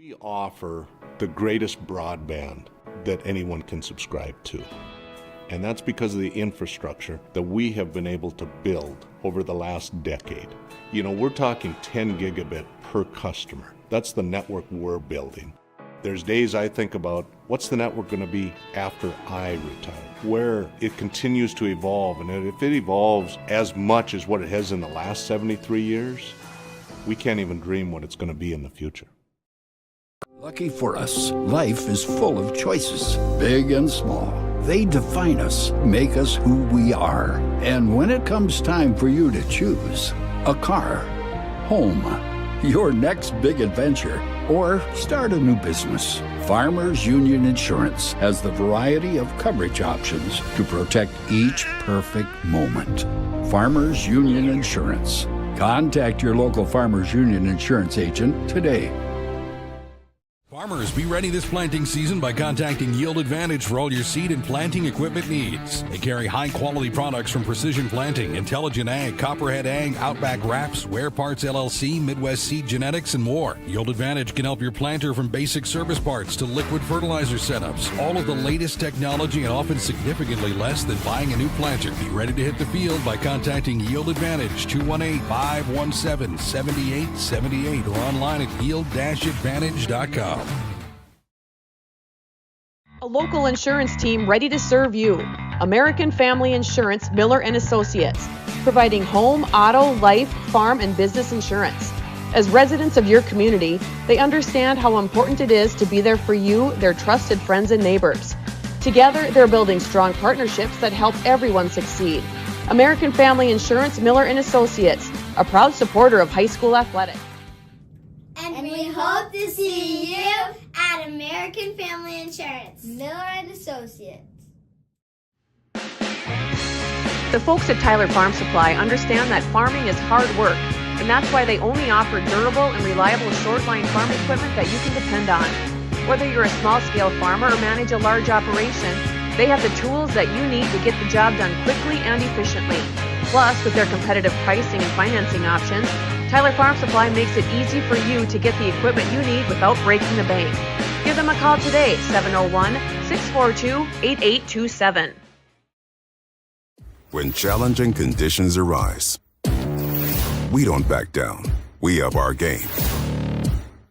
We offer the greatest broadband that anyone can subscribe to. And that's because of the infrastructure that we have been able to build over the last decade. You know, we're talking 10 gigabit per customer. That's the network we're building. There's days I think about what's the network going to be after I retire, where it continues to evolve. And if it evolves as much as what it has in the last 73 years, we can't even dream what it's going to be in the future. Lucky for us, life is full of choices, big and small. They define us, make us who we are. And when it comes time for you to choose a car, home, your next big adventure, or start a new business, Farmers Union Insurance has the variety of coverage options to protect each perfect moment. Farmers Union Insurance. Contact your local Farmers Union Insurance agent today. Farmers, be ready this planting season by contacting Yield Advantage for all your seed and planting equipment needs. They carry high-quality products from Precision Planting, Intelligent Ag, Copperhead Ag, Outback Wraps, Wear Parts LLC, Midwest Seed Genetics, and more. Yield Advantage can help your planter from basic service parts to liquid fertilizer setups. All of the latest technology and often significantly less than buying a new planter. Be ready to hit the field by contacting Yield Advantage, 218-517-7878, or online at yield-advantage.com. A local insurance team ready to serve you. American Family Insurance, Miller & Associates, providing home, auto, life, farm, and business insurance. As residents of your community, they understand how important it is to be there for you, their trusted friends and neighbors. Together, they're building strong partnerships that help everyone succeed. American Family Insurance, Miller & Associates, a proud supporter of high school athletics. And we hope to see you at American Family Insurance, Miller & Associates. The folks at Tyler Farm Supply understand that farming is hard work, and that's why they only offer durable and reliable short-line farm equipment that you can depend on. Whether you're a small-scale farmer or manage a large operation, they have the tools that you need to get the job done quickly and efficiently. Plus, with their competitive pricing and financing options, Tyler Farm Supply makes it easy for you to get the equipment you need without breaking the bank. Give them a call today, 701-642-8827. When challenging conditions arise, we don't back down. We up our game.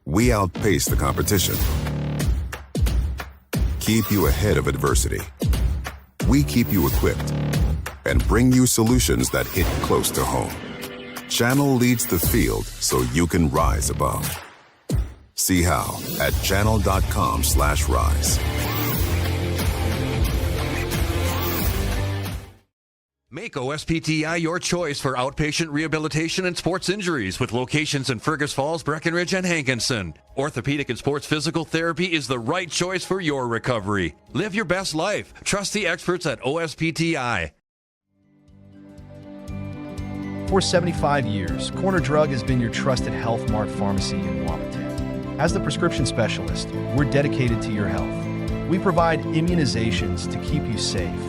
We outpace the competition. Keep you ahead of adversity. We keep you equipped and bring you solutions that hit close to home. Channel leads the field so you can rise above. See how at channel.com/rise. Make OSPTI your choice for outpatient rehabilitation and sports injuries with locations in Fergus Falls, Breckenridge, and Hankinson. Orthopedic and sports physical therapy is the right choice for your recovery. Live your best life. Trust the experts at OSPTI. For 75 years, Corner Drug has been your trusted Health Mart pharmacy in Wahpeton. As the prescription specialist, we're dedicated to your health. We provide immunizations to keep you safe,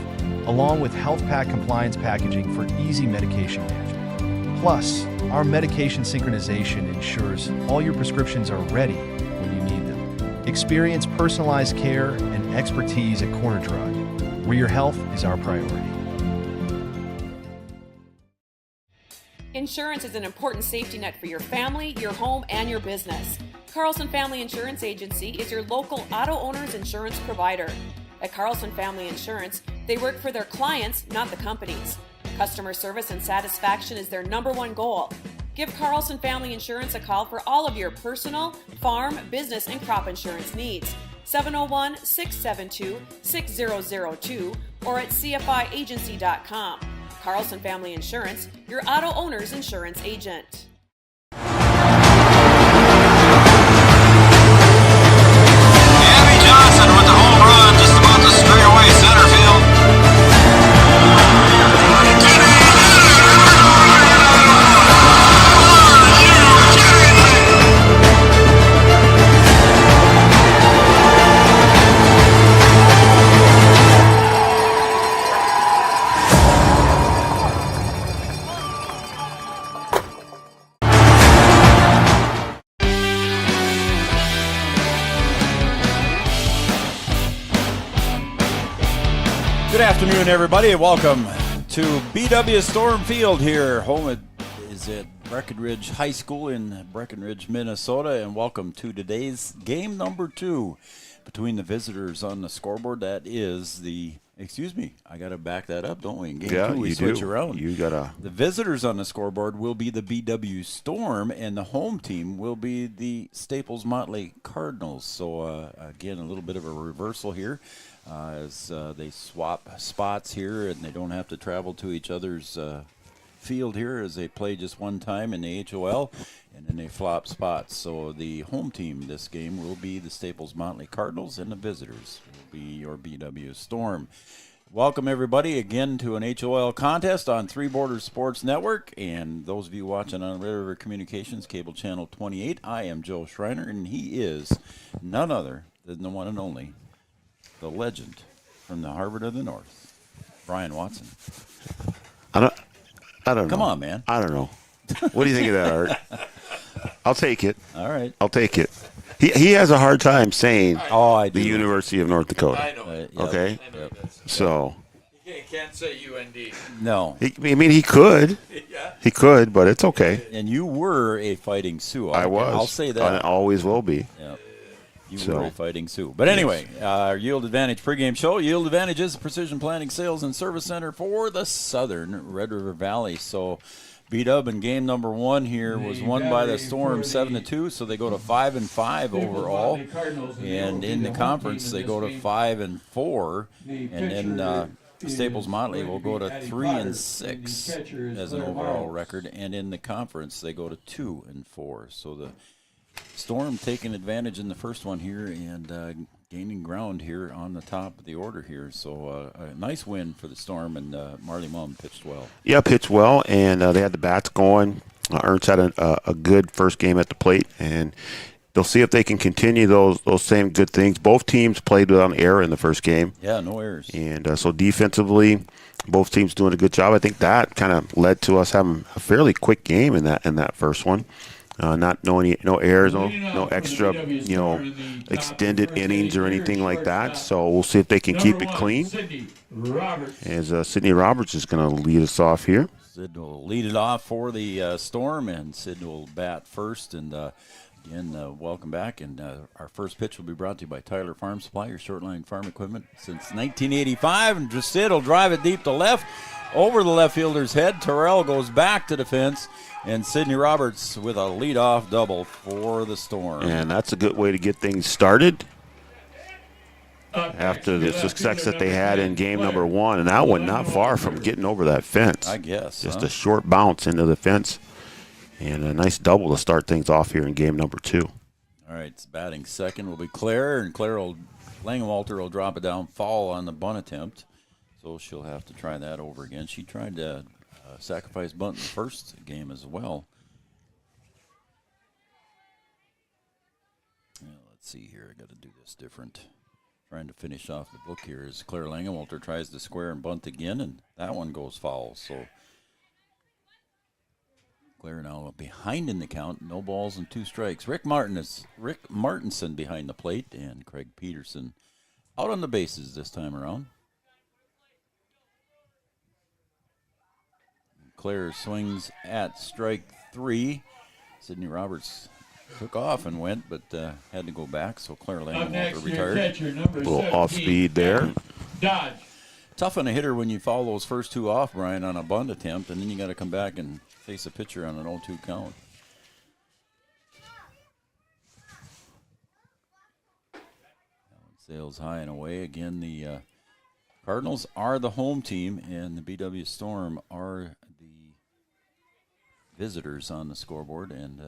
along with health pack compliance packaging for easy medication management. Plus, our medication synchronization ensures all your prescriptions are ready when you need them. Experience personalized care and expertise at Corner Drug, where your health is our priority. Insurance is an important safety net for your family, your home, and your business. Carlson Family Insurance Agency is your local auto owner's insurance provider. At Carlson Family Insurance, they work for their clients, not the companies. Customer service and satisfaction is their #1 goal. Give Carlson Family Insurance a call for all of your personal, farm, business, and crop insurance needs. 701-672-6002 or at cfiagency.com. Carlson Family Insurance, your auto owner's insurance agent. Abby Johnson with the home run, just about to stray away center field. Good afternoon, everybody, and welcome to BW Storm Field here. Home is at Breckenridge High School in Breckenridge, Minnesota, and welcome to today's game number 2 between the visitors on the scoreboard. That is the, excuse me, I got to back that up, don't we? In game 2, we switch around. You gotta. The visitors on the scoreboard will be the BW Storm, and the home team will be the Staples Motley Cardinals. So, again, a little bit of a reversal here. As they swap spots here, and they don't have to travel to each other's field here, as they play just one time in the HOL, and then they flop spots. So the home team this game will be the Staples Motley Cardinals, and the visitors will be your BW Storm. Welcome, everybody, again to an HOL contest on Three Borders Sports Network, and those of you watching on Red River Communications, Cable Channel 28, I am Joe Schreiner, and he is none other than the one and only the legend from the Harvard of the North, Brian Watson. I don't know. Come on, man. I don't know. What do you think of that, Art? I'll take it. All right. I'll take it. He has a hard time saying I do. The University of North Dakota. I know. Yep. Okay? Yep. So. You can't say UND. No. He could. Yeah. He could, but it's okay. And you were a Fighting Sioux. I was. I'll say that. I always will be. Yeah. You were a Fighting Sioux. But anyway, our Yield Advantage pregame show. Yield Advantage is a precision planting sales and service center for the southern Red River Valley. So B-Dub in game number 1 here was won by the Storm 7-2, so they go to 5-5 overall. And in the conference, they go to 5-4. And then Staples Motley will go to 3-6 as an overall record. And in the conference, they go to 2-4. So the Storm taking advantage in the first one here and gaining ground here on the top of the order here. So a nice win for the Storm, and Marley Mum pitched well. Yeah, pitched well, and they had the bats going. Ernst had a good first game at the plate, and they'll see if they can continue those same good things. Both teams played without an error in the first game. Yeah, no errors. And so defensively, both teams doing a good job. I think that kind of led to us having a fairly quick game in that first one. Not no errors, no extra, extended innings or anything like that. So we'll see if they can keep it clean. As Sydney Roberts is going to lead us off here. Sid will lead it off for the Storm, and Sid will bat first. And again, welcome back. And our first pitch will be brought to you by Tyler Farm Supply, your short-line farm equipment since 1985. And Sid will drive it deep to left, over the left fielder's head. Terrell goes back to the fence. And Sidney Roberts with a leadoff double for the Storm. And that's a good way to get things started after the success that they had in game number 1. And that one not far from getting over that fence. I guess. Just a short bounce into the fence. And a nice double to start things off here in game number 2. All right, batting second will be Claire. And Langewalter will drop it down, foul on the bunt attempt. So she'll have to try that over again. She tried to sacrifice bunt in the first game as well. Let's see here. I got to do this different. Trying to finish off the book here as Claire Langewalter tries to square and bunt again, and that one goes foul. So Claire now behind in the count. No balls and 2 strikes. Rick Martinson behind the plate, and Craig Peterson out on the bases this time around. Claire swings at strike 3. Sidney Roberts took off and went, but had to go back, so Claire Langewalter retired. A little off speed there. Dodge. Tough on a hitter when you foul those first 2 off, Brian, on a bunt attempt, and then you got to come back and face a pitcher on an 0-2 count. Sails high and away. Again, the Cardinals are the home team, and the BW Storm are the visitors on the scoreboard, and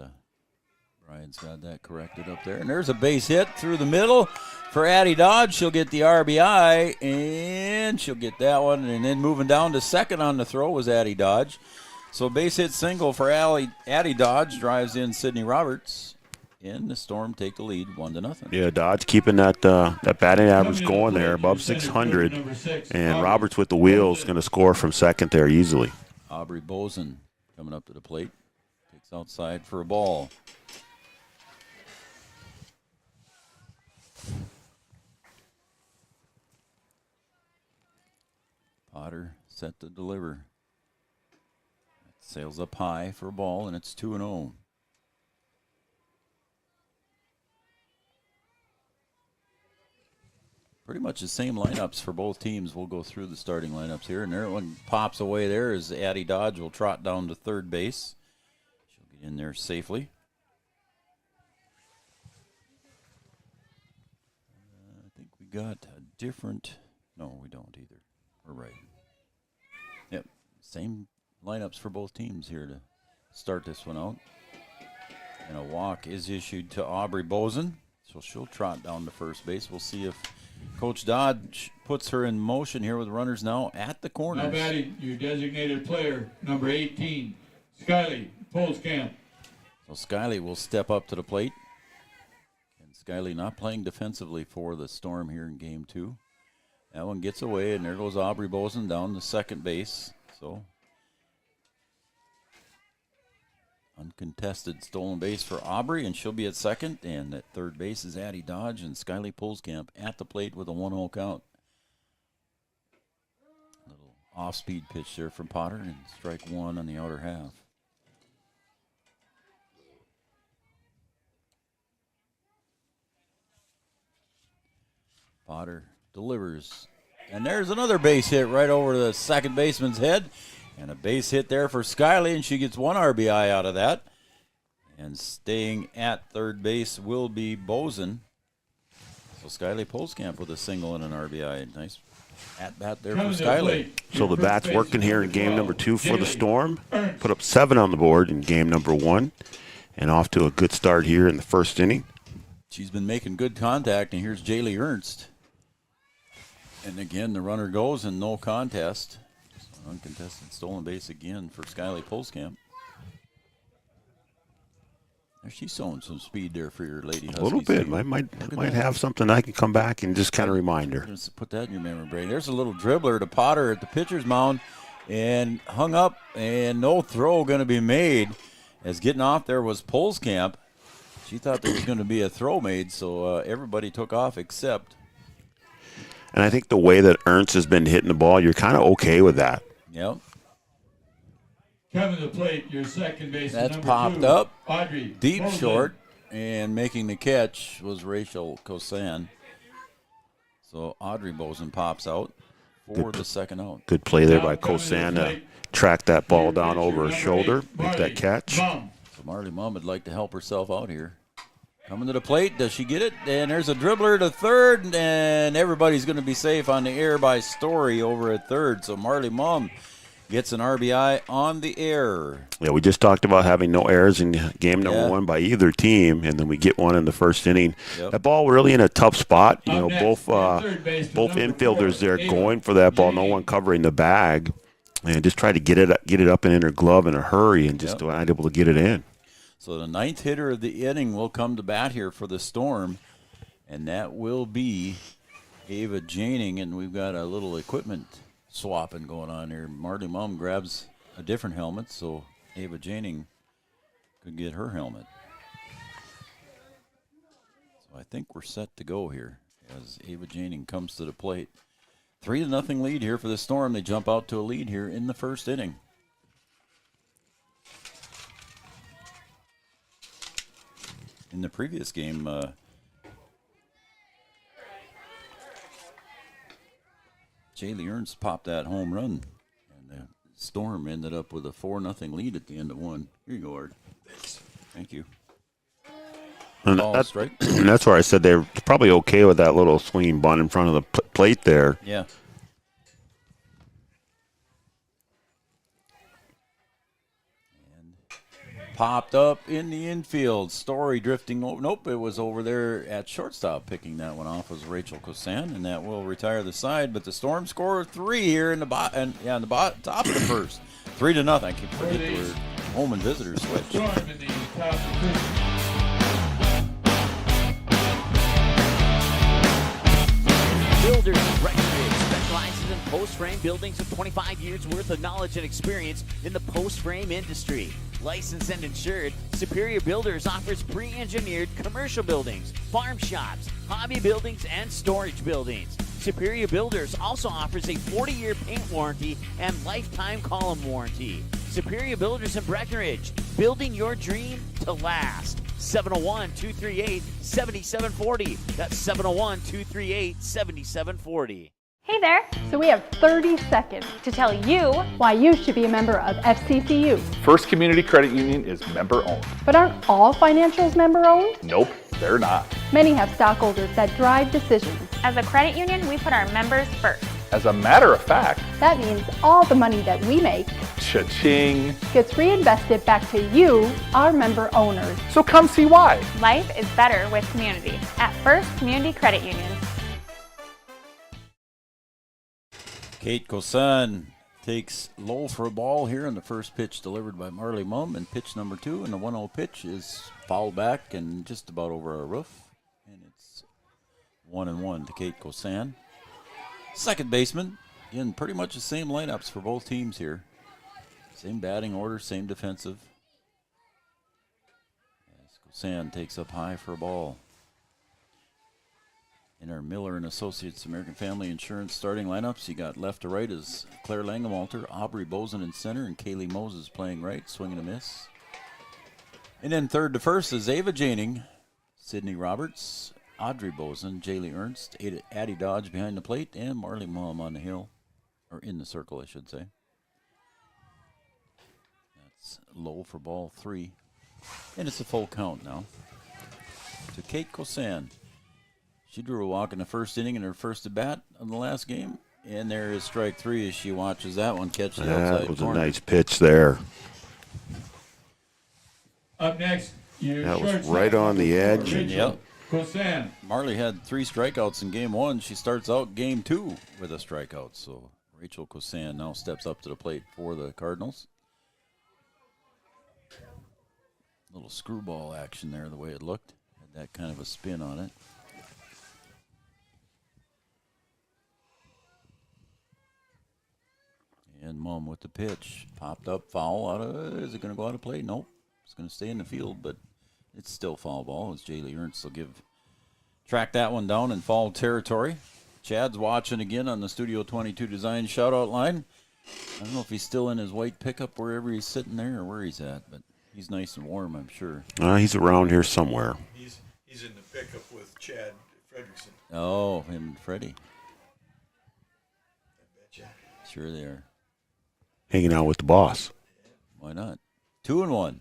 Brian's got that corrected up there. And there's a base hit through the middle for Addie Dodge. She'll get the RBI, and she'll get that one. And then moving down to second on the throw was Addie Dodge. So base hit single for Addie Dodge, drives in Sidney Roberts. And the Storm take the lead 1-0. Yeah, Dodge keeping that batting average going there, above 600. And Roberts with the wheels going to score from second there easily. Aubrey Bozen coming up to the plate. Takes outside for a ball. Potter set to deliver. Sails up high for a ball, and it's 2-0. Pretty much the same lineups for both teams. We'll go through the starting lineups here. And there one pops away there as Addie Dodge will trot down to third base. She'll get in there safely. I think we got a different... No, we don't either. We're right. Yep, same lineups for both teams here to start this one out. And a walk is issued to Aubrey Bozen. So she'll trot down to first base. We'll see if Coach Dodge puts her in motion here with runners now at the corners. Now batting your designated player, number 18, Skyley Polskamp. So Skyley will step up to the plate. And Skyley not playing defensively for the Storm here in game 2. That one gets away, and there goes Aubrey Bozen down to second base. So uncontested stolen base for Aubrey, and she'll be at second. And at third base is Addie Dodge, and Skyley Polskamp at the plate with a 1-0 count. A little off-speed pitch there from Potter, and strike one on the outer half. Potter delivers. And there's another base hit right over the second baseman's head. And a base hit there for Skyley, and she gets one RBI out of that. And staying at third base will be Bozen. So Skyley Polskamp with a single and an RBI. Nice at-bat there for Skyley. So the bat's working here in game number 2 for the Storm. Put up 7 on the board in game number 1. And off to a good start here in the first inning. She's been making good contact, and here's Jaylee Ernst. And again, the runner goes, and no contest. Uncontested stolen base again for Skyley Polskamp. She's showing some speed there for your Lady Huskies. A little bit. Might have something I can come back and just kind of remind her. Just put that in your memory brain. There's a little dribbler to Potter at the pitcher's mound, and hung up, and no throw going to be made. As getting off there was Polskamp. She thought there was going to be a throw made, so everybody took off except. And I think the way that Ernst has been hitting the ball, you're kind of okay with that. Yep. Coming to the plate, your second base. That's number popped 2, up. Audrey Deep Bozen. short, and making the catch was Rachel Kosan. So Audrey Bozen pops out for the second out. Good play there by Kosan to track that ball down over her shoulder, make that catch. So Marley Mum would like to help herself out here. Coming to the plate, does she get it? And there's a dribbler to third, and everybody's going to be safe on the air by Story over at third. So Marley Mum gets an RBI on the air. Yeah, we just talked about having no errors in game number 1 by either team, and then we get one in the first inning. Yep. That ball really in a tough spot. You know, both infielders there going for that ball, no one covering the bag, and just try to get it up and in her glove in a hurry, and just not able to get it in. So the ninth hitter of the inning will come to bat here for the Storm, and that will be Ava Janing, and we've got a little equipment swapping going on here. Marty Mum grabs a different helmet, so Ava Janing could get her helmet. So I think we're set to go here as Ava Janing comes to the plate. 3-0 lead here for the Storm. They jump out to a lead here in the first inning. In the previous game, Jaylee Ernst popped that home run, and the Storm ended up with a 4-0 lead at the end of one. Here you go, Art. Thank you. And that's where I said they're probably okay with that little swinging bunt in front of the plate there. Yeah. Popped up in the infield. Story drifting over. Nope, it was over there at shortstop. Picking that one off was Rachel Kosan, and that will retire the side. But the Storm score 3 here in the top of the first. 3-0. I keep forgetting we're home and visitor switch. Storm in the top of the first. Builders of Breckenridge specializes in post-frame buildings with 25 years worth of knowledge and experience in the post-frame industry. Licensed and insured, Superior Builders offers pre-engineered commercial buildings, farm shops, hobby buildings, and storage buildings. Superior Builders also offers a 40-year paint warranty and lifetime column warranty. Superior Builders in Breckenridge, building your dream to last. 701-238-7740. That's 701-238-7740. Hey there! So we have 30 seconds to tell you why you should be a member of FCCU. First Community Credit Union is member-owned. But aren't all financials member-owned? Nope, they're not. Many have stockholders that drive decisions. As a credit union, we put our members first. As a matter of fact, that means all the money that we make, cha-ching, gets reinvested back to you, our member owners. So come see why. Life is better with community at First Community Credit Union. Kate Kosan takes low for a ball here in the first pitch delivered by Marley Mumm, and pitch number 2, and the 1-0 pitch is fouled back and just about over our roof, and it's 1-1 to Kate Kosan. Second baseman, again, pretty much the same lineups for both teams here. Same batting order, same defensive. As Kosan takes up high for a ball. In our Miller and Associates American Family Insurance starting lineups, you got left to right is Claire Langemalter, Aubrey Bozen in center, and Kaylee Moses playing right, swinging a miss. And then third to first is Ava Janing, Sydney Roberts, Audrey Bozen, Jaylee Ernst, Addie Dodge behind the plate, and Marley Mumm on the hill, or in the circle, I should say. That's low for ball 3. And it's a full count now to Kate Kosan. She drew a walk in the first inning in her first at bat of the last game. And there is strike 3 as she watches that one catch the outside That was corner. a nice pitch there. Up next, that was right on the edge. Yep. Kosan. Marley had 3 strikeouts in game 1. She starts out game 2 with a strikeout. So Rachel Kosan now steps up to the plate for the Cardinals. Little screwball action there, the way it looked. Had that kind of a spin on it. And Mumm with the pitch. Popped up, foul. Is it going to go out of play? Nope. It's going to stay in the field, but it's still foul ball as Jaylee Ernst will track that one down in foul territory. Chad's watching again on the Studio 22 Design shout-out line. I don't know if he's still in his white pickup wherever he's sitting there or where he's at, but he's nice and warm, I'm sure. He's around here somewhere. He's in the pickup with Chad Fredrickson. Oh, him and Freddie. I betcha. Sure they are. Hanging out with the boss. Why not? 2-1.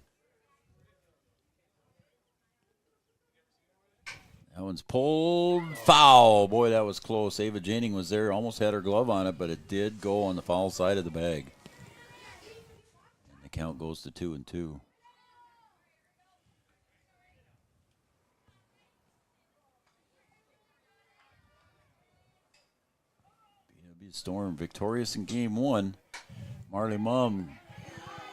That one's pulled foul. Boy, that was close. Ava Janing was there, almost had her glove on it, but it did go on the foul side of the bag. And the count goes to 2-2. BW Storm victorious in game 1. Marley Mumm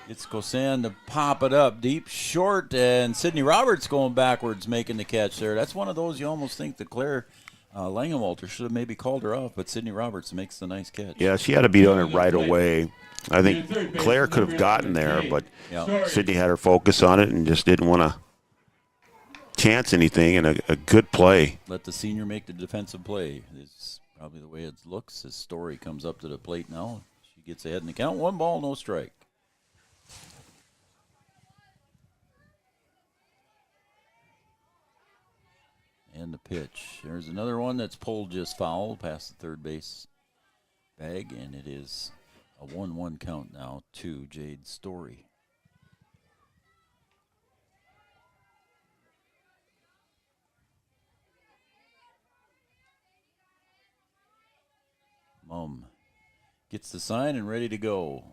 gets Kosan to pop it up deep, short, and Sydney Roberts going backwards, making the catch there. That's one of those you almost think that Claire Langemalter should have maybe called her off, but Sydney Roberts makes the nice catch. Yeah, she had to be on it right away. I think Claire could have gotten there, but Sydney had her focus on it and just didn't want to chance anything, and a good play. Let the senior make the defensive play. It's probably the way it looks. His Story comes up to the plate now. She gets ahead in the count. 1 ball, no strike. And the pitch. There's another one that's pulled just foul past the third base bag, and it is a 1-1 count now to Jade Story. Mumm gets the sign and ready to go.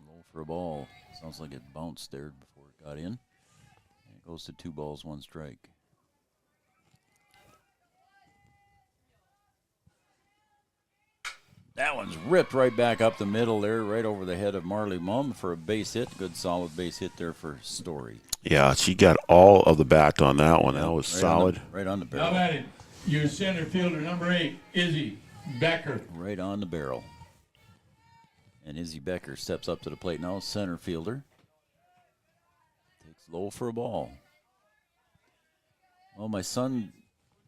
Low for a ball. Sounds like it bounced there before it got in. And it goes to 2 balls, 1 strike. That one's ripped right back up the middle there, right over the head of Marley Mumm for a base hit. Good solid base hit there for Story. Yeah, she got all of the bat on that one. That was right solid. Right on the barrel. Now batting, your center fielder, number 8, Izzy Becker. Right on the barrel. And Izzy Becker steps up to the plate now, center fielder. Takes low for a ball. Well, my son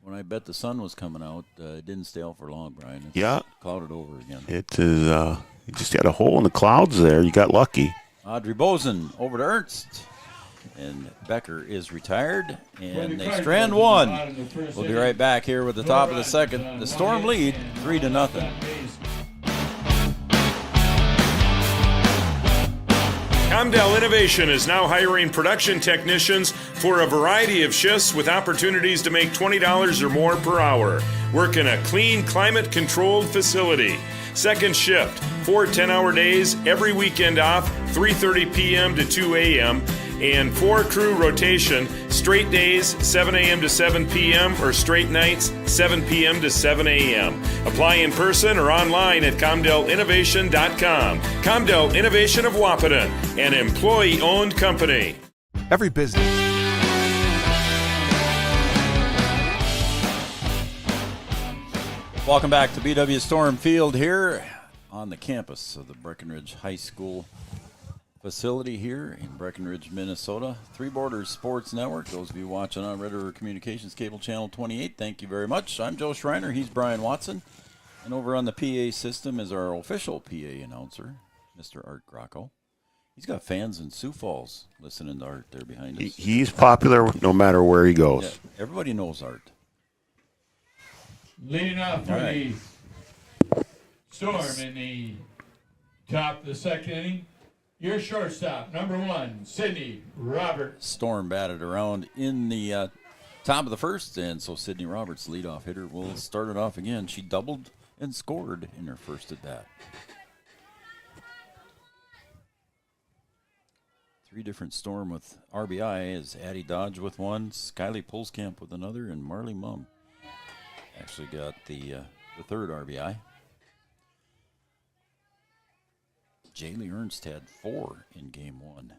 When I bet the sun was coming out, it didn't stay out for long, Brian. It's Yeah. clouded over again. It is, you just got a hole in the clouds there. You got lucky. Audrey Bozen over to Ernst. And Becker is retired, and they strand one. We'll be right back here with the top of the second. The Storm lead 3-0. Comdell Innovation is now hiring production technicians for a variety of shifts with opportunities to make $20 or more per hour. Work in a clean, climate-controlled facility. Second shift, 4 10-hour days, every weekend off, 3:30 p.m. to 2 a.m., and 4-crew rotation, straight days, 7 a.m. to 7 p.m., or straight nights, 7 p.m. to 7 a.m. Apply in person or online at ComdellInnovation.com. Comdell Innovation of Wahpeton, an employee-owned company. Every business. Welcome back to BW Storm Field here on the campus of the Breckenridge High School facility here in Breckenridge, Minnesota. Three Borders Sports Network. Those of you watching on Red River Communications Cable Channel 28, thank you very much. I'm Joe Schreiner. He's Brian Watson. And over on the PA system is our official PA announcer, Mr. Art Grocko. He's got fans in Sioux Falls listening to Art there behind us. He's popular no matter where he goes. Yeah, everybody knows Art. Leading off for the Storm in the top of the second inning, your shortstop, number 1, Sydney Roberts. Storm batted around in the top of the first, and so Sydney Roberts, leadoff hitter, will start it off again. She doubled and scored in her first at bat. 3 different Storm with RBI, as Addie Dodge with 1, Skylie Pulskamp with another, and Marley Mum actually got the third RBI. Jaylee Ernst had 4 in game 1.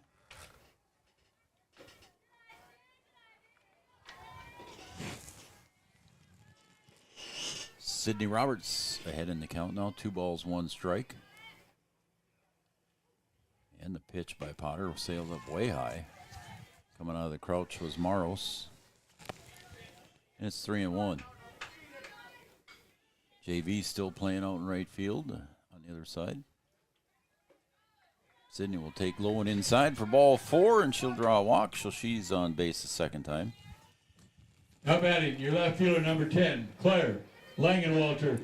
Sydney Roberts ahead in the count now, 2 balls, 1 strike. And the pitch by Potter sailed up way high. Coming out of the crouch was Maros. And it's 3-1. JV still playing out in right field on the other side. Sydney will take low and inside for ball 4, and she'll draw a walk, so she's on base the second time. Now batting, your left fielder, number 10, Claire Langenwalter.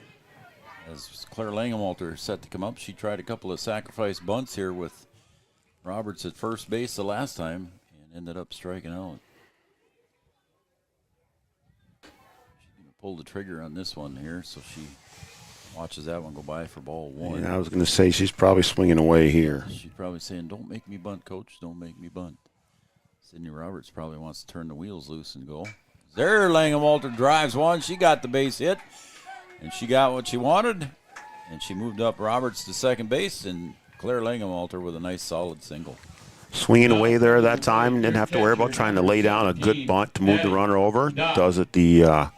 As Claire Langenwalter set to come up, she tried a couple of sacrifice bunts here with Roberts at first base the last time and ended up striking out. She's going to pull the trigger on this one here, so she watches that one go by for ball 1. Yeah, I was going to say she's probably swinging away here. She's probably saying, "Don't make me bunt, coach. Don't make me bunt." Sydney Roberts probably wants to turn the wheels loose and go. There, Langenwalter drives one. She got the base hit, and she got what she wanted, and she moved up Roberts to second base, and Claire Langenwalter with a nice solid single. Swinging away there that time. Didn't have to worry about trying to lay down a good bunt to move the runner over. Does it the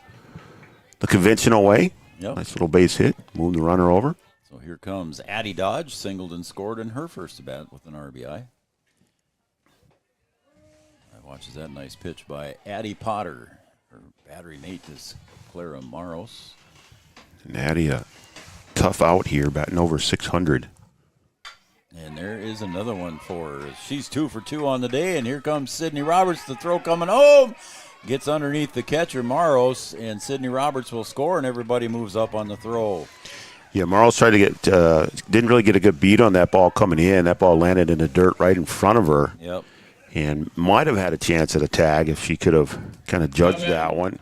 conventional way. Yep. Nice little base hit. Move the runner over. So here comes Addie Dodge, singled and scored in her first at-bat with an RBI. Watches that nice pitch by Addie Potter. Her battery mate is Clara Maros. And Addie, a tough out here, batting over 600. And there is another one for her. She's 2 for 2 on the day, and here comes Sydney Roberts. The throw coming home. Gets underneath the catcher, Maros, and Sydney Roberts will score, and everybody moves up on the throw. Yeah, Maros tried to get, didn't really get a good beat on that ball coming in. That ball landed in the dirt right in front of her. Yep. And might have had a chance at a tag if she could have kind of judged that one.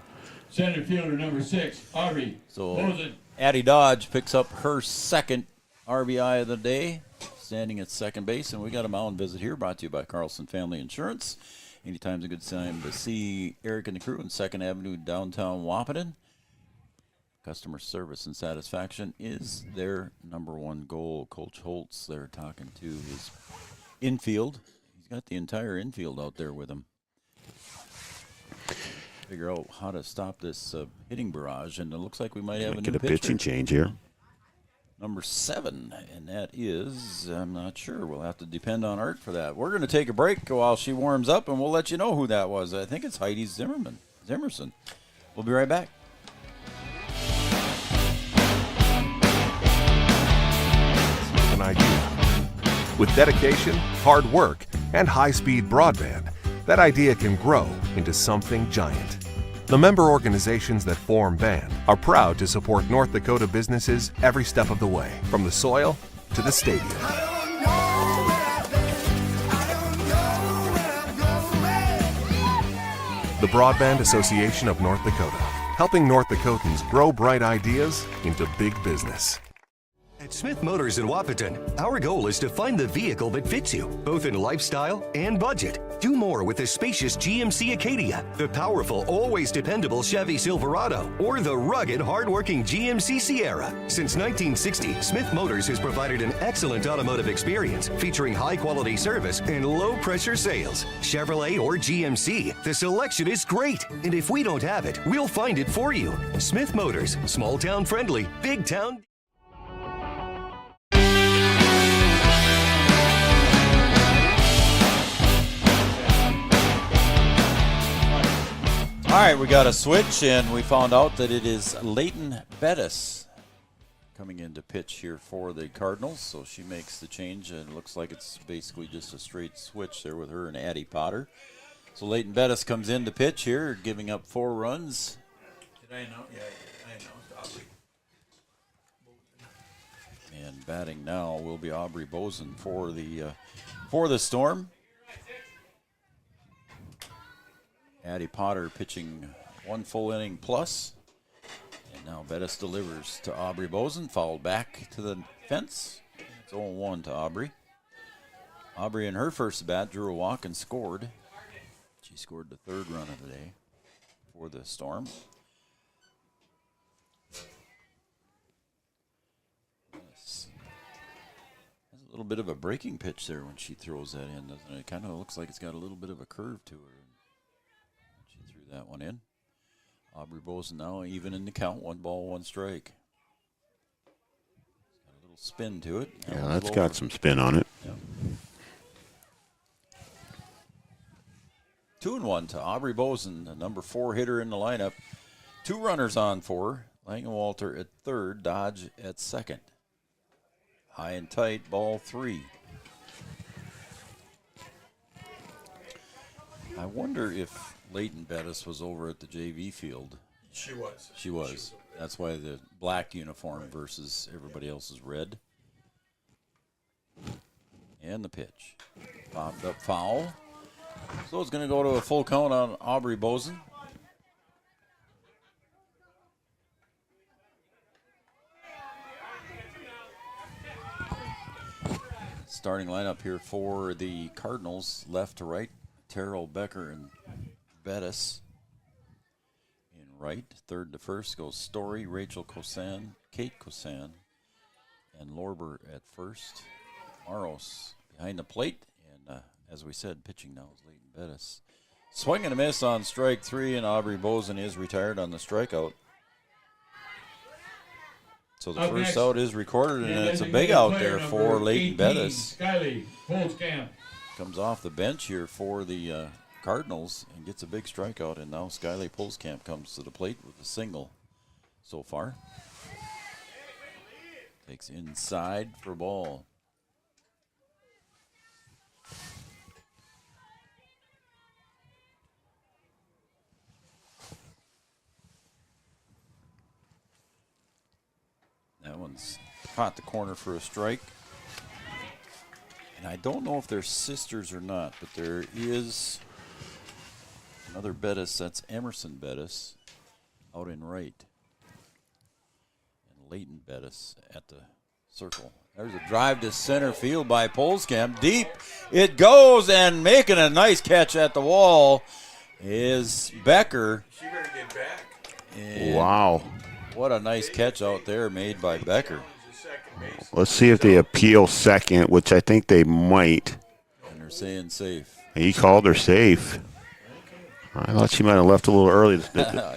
Center fielder, number 6, Aubrey. So Addie Dodge picks up her second RBI of the day, standing at second base, and we got a mound visit here brought to you by Carlson Family Insurance. Anytime's a good time to see Eric and the crew in 2nd Avenue, downtown Wahpeton. Customer service and satisfaction is their number 1 goal. Coach Holtz there talking to his infield. He's got the entire infield out there with him. Figure out how to stop this hitting barrage, and it looks like we might have a new pitching change here. Number 7, and that is, I'm not sure. We'll have to depend on Art for that. We're going to take a break while she warms up, and we'll let you know who that was. I think it's Heidi Zimmerson. We'll be right back. An idea. With dedication, hard work, and high-speed broadband, that idea can grow into something giant. The member organizations that form BAND are proud to support North Dakota businesses every step of the way, from the soil to the stadium. The Broadband Association of North Dakota, helping North Dakotans grow bright ideas into big business. At Smith Motors in Wahpeton, our goal is to find the vehicle that fits you, both in lifestyle and budget. Do more with the spacious GMC Acadia, the powerful, always dependable Chevy Silverado, or the rugged, hardworking GMC Sierra. Since 1960, Smith Motors has provided an excellent automotive experience, featuring high-quality service and low-pressure sales. Chevrolet or GMC, the selection is great. And if we don't have it, we'll find it for you. Smith Motors, small-town friendly, big-town. All right, we got a switch, and we found out that it is Leighton Bettis coming in to pitch here for the Cardinals. So she makes the change, and it looks like it's basically just a straight switch there with her and Addie Potter. So Leighton Bettis comes in to pitch here, giving up 4 runs. Did I know? Yeah, I know. Aubrey. And batting now will be Aubrey Bozen for the Storm. Addie Potter pitching 1 full inning plus. And now Bettis delivers to Aubrey Bozen, fouled back to the fence. It's 0-1 to Aubrey. Aubrey in her first bat drew a walk and scored. She scored the 3rd run of the day for the Storm. Yes. Has a little bit of a breaking pitch there when she throws that in, doesn't it? It kind of looks like it's got a little bit of a curve to her. That one in. Aubrey Bozen now even in the count. 1 ball, 1 strike. Got a little spin to it. Yeah, that's got some spin on it. Yeah. 2-1 to Aubrey Bozen, the number 4 hitter in the lineup. 2 runners on for her. Langenwalter at 3rd, Dodge at 2nd. High and tight, ball 3. I wonder if Leighton Bettis was over at the JV field. She was. She was. That's why the black uniform versus everybody else's red. And the pitch. Popped up foul. So it's going to go to a full count on Aubrey Bozen. Starting lineup here for the Cardinals, left to right. Terrell, Becker, and Bettis in right. 3rd to 1st goes Story, Rachel Kosan, Kate Kosan, and Lorber at 1st. Maros behind the plate, and as we said, pitching now is Leighton Bettis. Swing and a miss on strike 3, and Aubrey Bozen is retired on the strikeout. So the first out is recorded, and it's a big out there for Leighton Bettis. Skyly Holtzkamp comes off the bench here for the Cardinals and gets a big strikeout, and now Skyly Polskamp comes to the plate with a single so far. Takes inside for a ball. That one's caught the corner for a strike. And I don't know if they're sisters or not, but there is another Bettis. That's Emerson Bettis out in right. And Leighton Bettis at the circle. There's a drive to center field by Polskamp. Deep it goes, and making a nice catch at the wall is Becker. She better get back. And wow. What a nice catch out there made by Becker. Let's see if they appeal second, which I think they might. And they're saying safe. He called her safe. I thought she might have left a little early.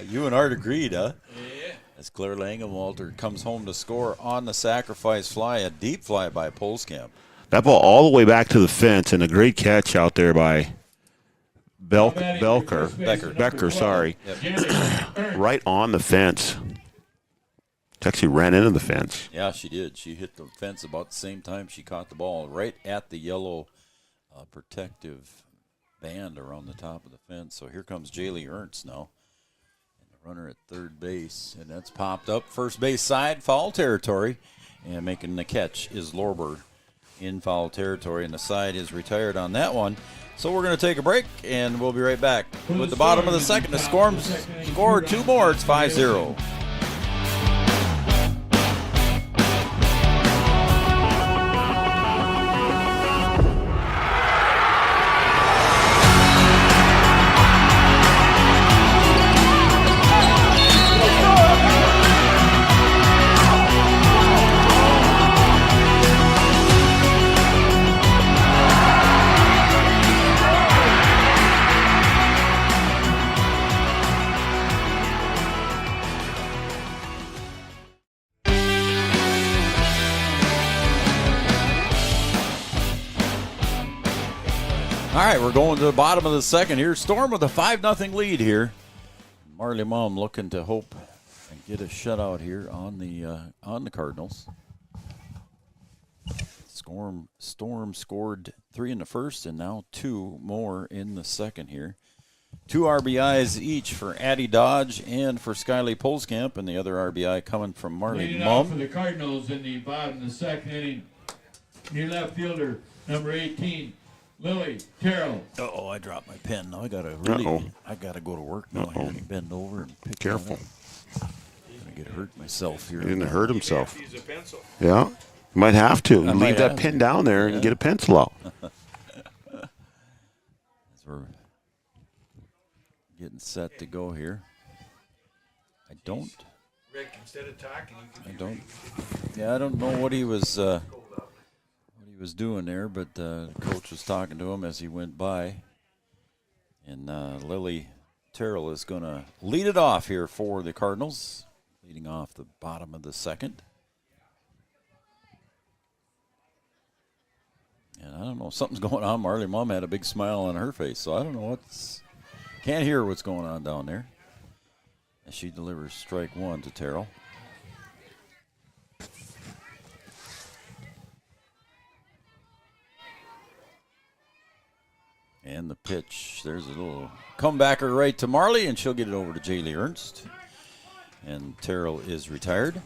You and Art agreed, huh? Yeah. As Claire Langenwalter comes home to score on the sacrifice fly, a deep fly by Polskamp. That ball all the way back to the fence, and a great catch out there by Becker, sorry. Right on the fence. She actually ran into the fence. Yeah, she did. She hit the fence about the same time she caught the ball, right at the yellow protective band around the top of the fence. So here comes Jaylee Ernst now. And the runner at third base. And that's popped up. First base side, foul territory. And making the catch is Lorber in foul territory. And the side is retired on that one. So we're going to take a break, and we'll be right back. With the bottom of the second, the Storm scored 2 more. It's 5-0. All right, we're going to the bottom of the second here. Storm with a 5-0 lead here. Marley Mom looking to hope and get a shutout here on the Cardinals. Storm scored 3 in the first and now 2 more in the second here. 2 RBIs each for Addie Dodge and for Skylie Polskamp, and the other RBI coming from Marley Leading Mom. off for the Cardinals in the bottom of the second inning, near left fielder, number 18, Lily Terrell. Oh, I dropped my pen. Now I gotta go to work now. I gotta bend over and pick Careful. I'm gonna get hurt myself here. He's going to hurt himself. Use a pencil. Yeah. You might have to. I Leave might that have pin to. down there and get a pencil out. As we're getting set to go here. Rick, instead of talking, you I can don't know what he was doing there, but the coach was talking to him as he went by. And Lily Terrell is going to lead it off here for the Cardinals, leading off the bottom of the second. And I don't know, something's going on. Marley Mom had a big smile on her face, so I don't know can't hear what's going on down there. As she delivers strike 1 to Terrell. And the pitch, there's a little comebacker right to Marley, and she'll get it over to Jaylee Ernst. And Terrell is retired.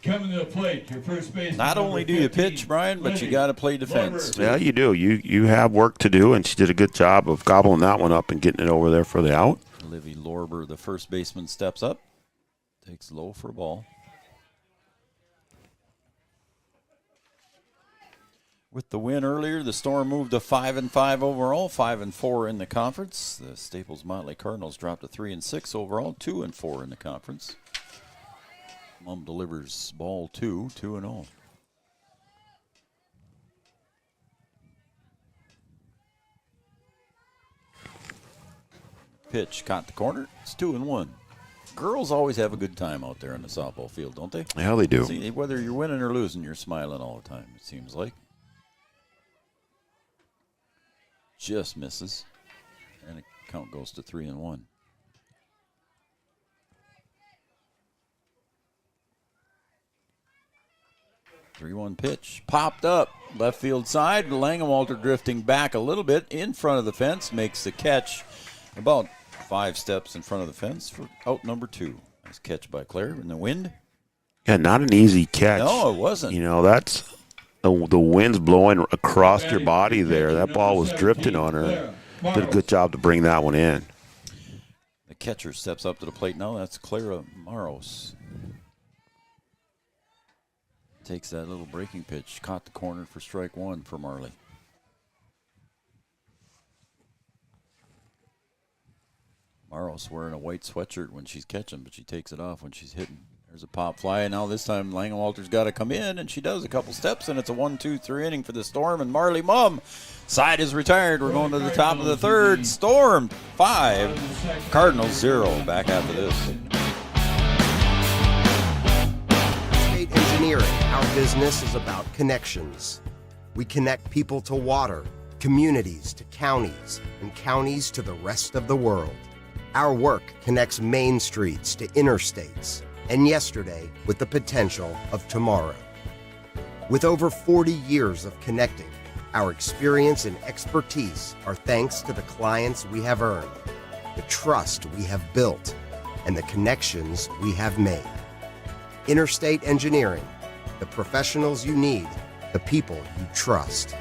Coming to the plate, your first base. Not only do you pitch, Brian, but you got to play defense, too. Yeah, you do. You have work to do, and she did a good job of gobbling that one up and getting it over there for the out. Livy Lorber, the first baseman, steps up, takes low for a ball. With the win earlier, the Storm moved to 5-5 overall, 5-4 in the conference. The Staples Motley Cardinals dropped to 3-6 overall, 2-4 in the conference. Mom delivers ball 2, 2-0. Pitch caught the corner. It's 2-1. Girls always have a good time out there in the softball field, don't they? Yeah, they do. See, whether you're winning or losing, you're smiling all the time, it seems like. Just misses. And the count goes to 3-1. 3-1 pitch. Popped up. Left field side. Langenwalter drifting back a little bit in front of the fence. Makes the catch about 5 steps in front of the fence for out number 2. Nice catch by Claire in the wind. Yeah, not an easy catch. No, it wasn't. You know, that's the wind's blowing across your body there. That ball was drifting on her. Did a good job to bring that one in. The catcher steps up to the plate now. That's Clara Maros. Takes that little breaking pitch. Caught the corner for strike 1 for Marley. Maros wearing a white sweatshirt when she's catching, but she takes it off when she's hitting. There's a pop fly, and now this time Langenwalter's got to come in, and she does a couple steps, and it's a 1-2-3 inning for the Storm, and Marley Mum side is retired. We're going to the top of the third. Storm 5, Cardinals 0. Back after this. State Engineering. Our business is about connections. We connect people to water, communities to counties, and counties to the rest of the world. Our work connects main streets to interstates, and yesterday with the potential of tomorrow. With over 40 years of connecting, our experience and expertise are thanks to the clients we have earned, the trust we have built, and the connections we have made. Interstate Engineering, the professionals you need, the people you trust.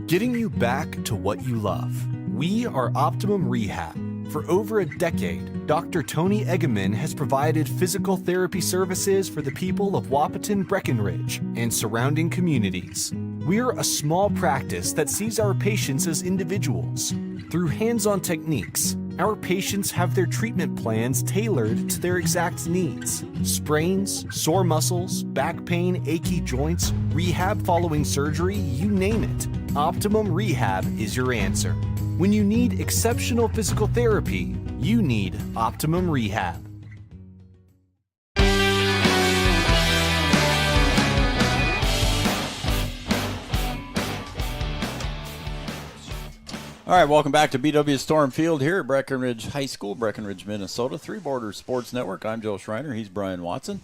Getting you back to what you love. We are Optimum Rehab. For over a decade, Dr. Tony Eggeman has provided physical therapy services for the people of Wahpeton, Breckenridge, and surrounding communities. We're a small practice that sees our patients as individuals. Through hands-on techniques, our patients have their treatment plans tailored to their exact needs. Sprains, sore muscles, back pain, achy joints, rehab following surgery, you name it. Optimum Rehab is your answer. When you need exceptional physical therapy, you need Optimum Rehab. All right, welcome back to BW Storm Field here at Breckenridge High School, Breckenridge, Minnesota. Three Borders Sports Network. I'm Joe Schreiner. He's Brian Watson.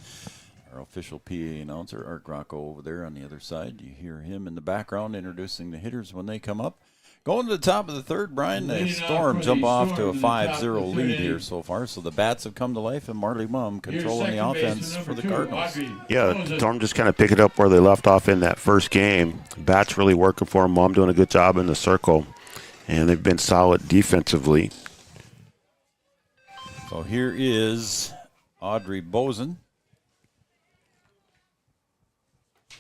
Our official PA announcer, Art Grocko, over there on the other side. You hear him in the background introducing the hitters when they come up. Going to the top of the third, Brian, the Storm jump off to a 5-0 lead here so far. So the bats have come to life, and Marley Mum controlling the offense for the Cardinals. Yeah, the Storm just kind of pick it up where they left off in that first game. Bats really working for them. Mum doing a good job in the circle, and they've been solid defensively. So here is Audrey Bozen.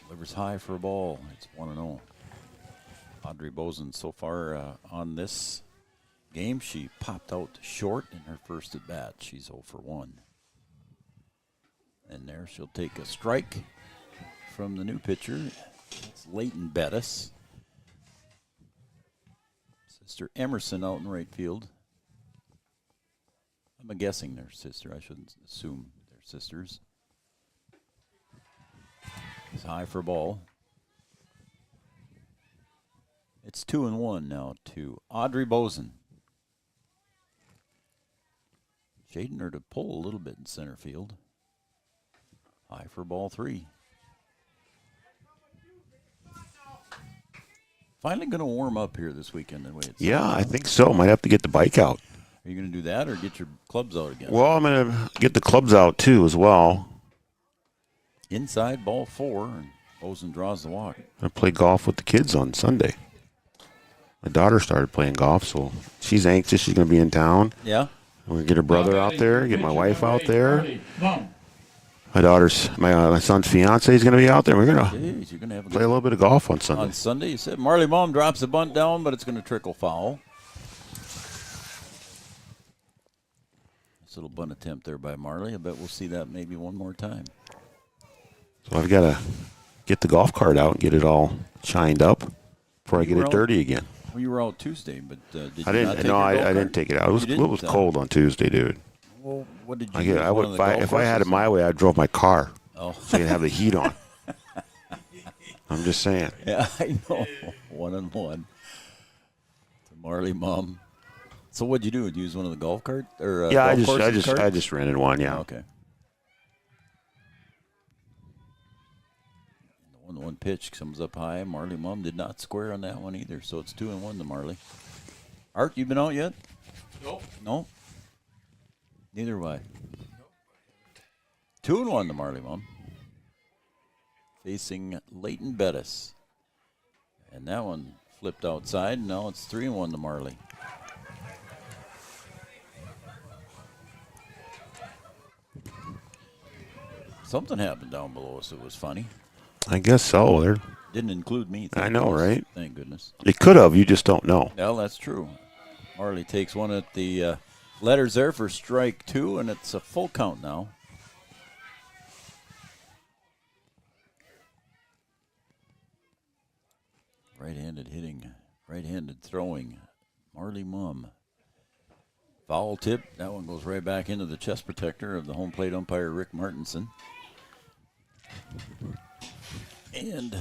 Delivers high for a ball. It's 1-0. Audrey Bozen so far on this game, she popped out short in her first at bat. She's 0 for 1. And there she'll take a strike from the new pitcher. It's Leighton Bettis. Sister Emerson out in right field. I'm guessing they're sister. I shouldn't assume they're sisters. It's high for a ball. It's 2-1 now to Audrey Bozen. Shading her to pull a little bit in center field. High for ball 3. Finally going to warm up here this weekend. The way it's I think so. Might have to get the bike out. Are you going to do that or get your clubs out again? Well, I'm going to get the clubs out too as well. Inside ball 4, and Bozen draws the walk. I play golf with the kids on Sunday. My daughter started playing golf, so she's anxious. She's going to be in town. Yeah. We're going to get her brother out there, get my wife out there. My son's fiance is going to be out there. We're going to play a little bit of golf on Sunday. On Sunday, you said Marley Mom drops the bunt down, but it's going to trickle foul. This little bunt attempt there by Marley. I bet we'll see that maybe one more time. So I've got to get the golf cart out and get it all shined up before I get it dirty again. Well, you were out Tuesday, but did you I didn't. not take No, your I golf didn't cart? take it out. It was cold on Tuesday, dude. Well, what did you do? If I had it my way, I drove my car. Oh. So you can have the heat on. I'm just saying. Yeah, I know. 1-1 to Marley Mom. So what'd you do? Did you use one of the golf cart or yeah, golf I just rented one. Yeah. Okay. The 1-1 pitch comes up high. Marley Mum did not square on that one either, so it's 2-1 to Marley. Art, you been out yet? Nope. No? Neither have I. 2-1 to Marley Mum. Facing Leighton Bettis. And that one flipped outside, and now it's 3-1 to Marley. Something happened down below us that was funny. I guess so. They're Didn't include me. I know, right? Thank goodness. It could have. You just don't know. Well, that's true. Marley takes one at the letters there for strike 2, and it's a full count now. Right-handed hitting, right-handed throwing. Marley Mum. Foul tip. That one goes right back into the chest protector of the home plate umpire, Rick Martinson. And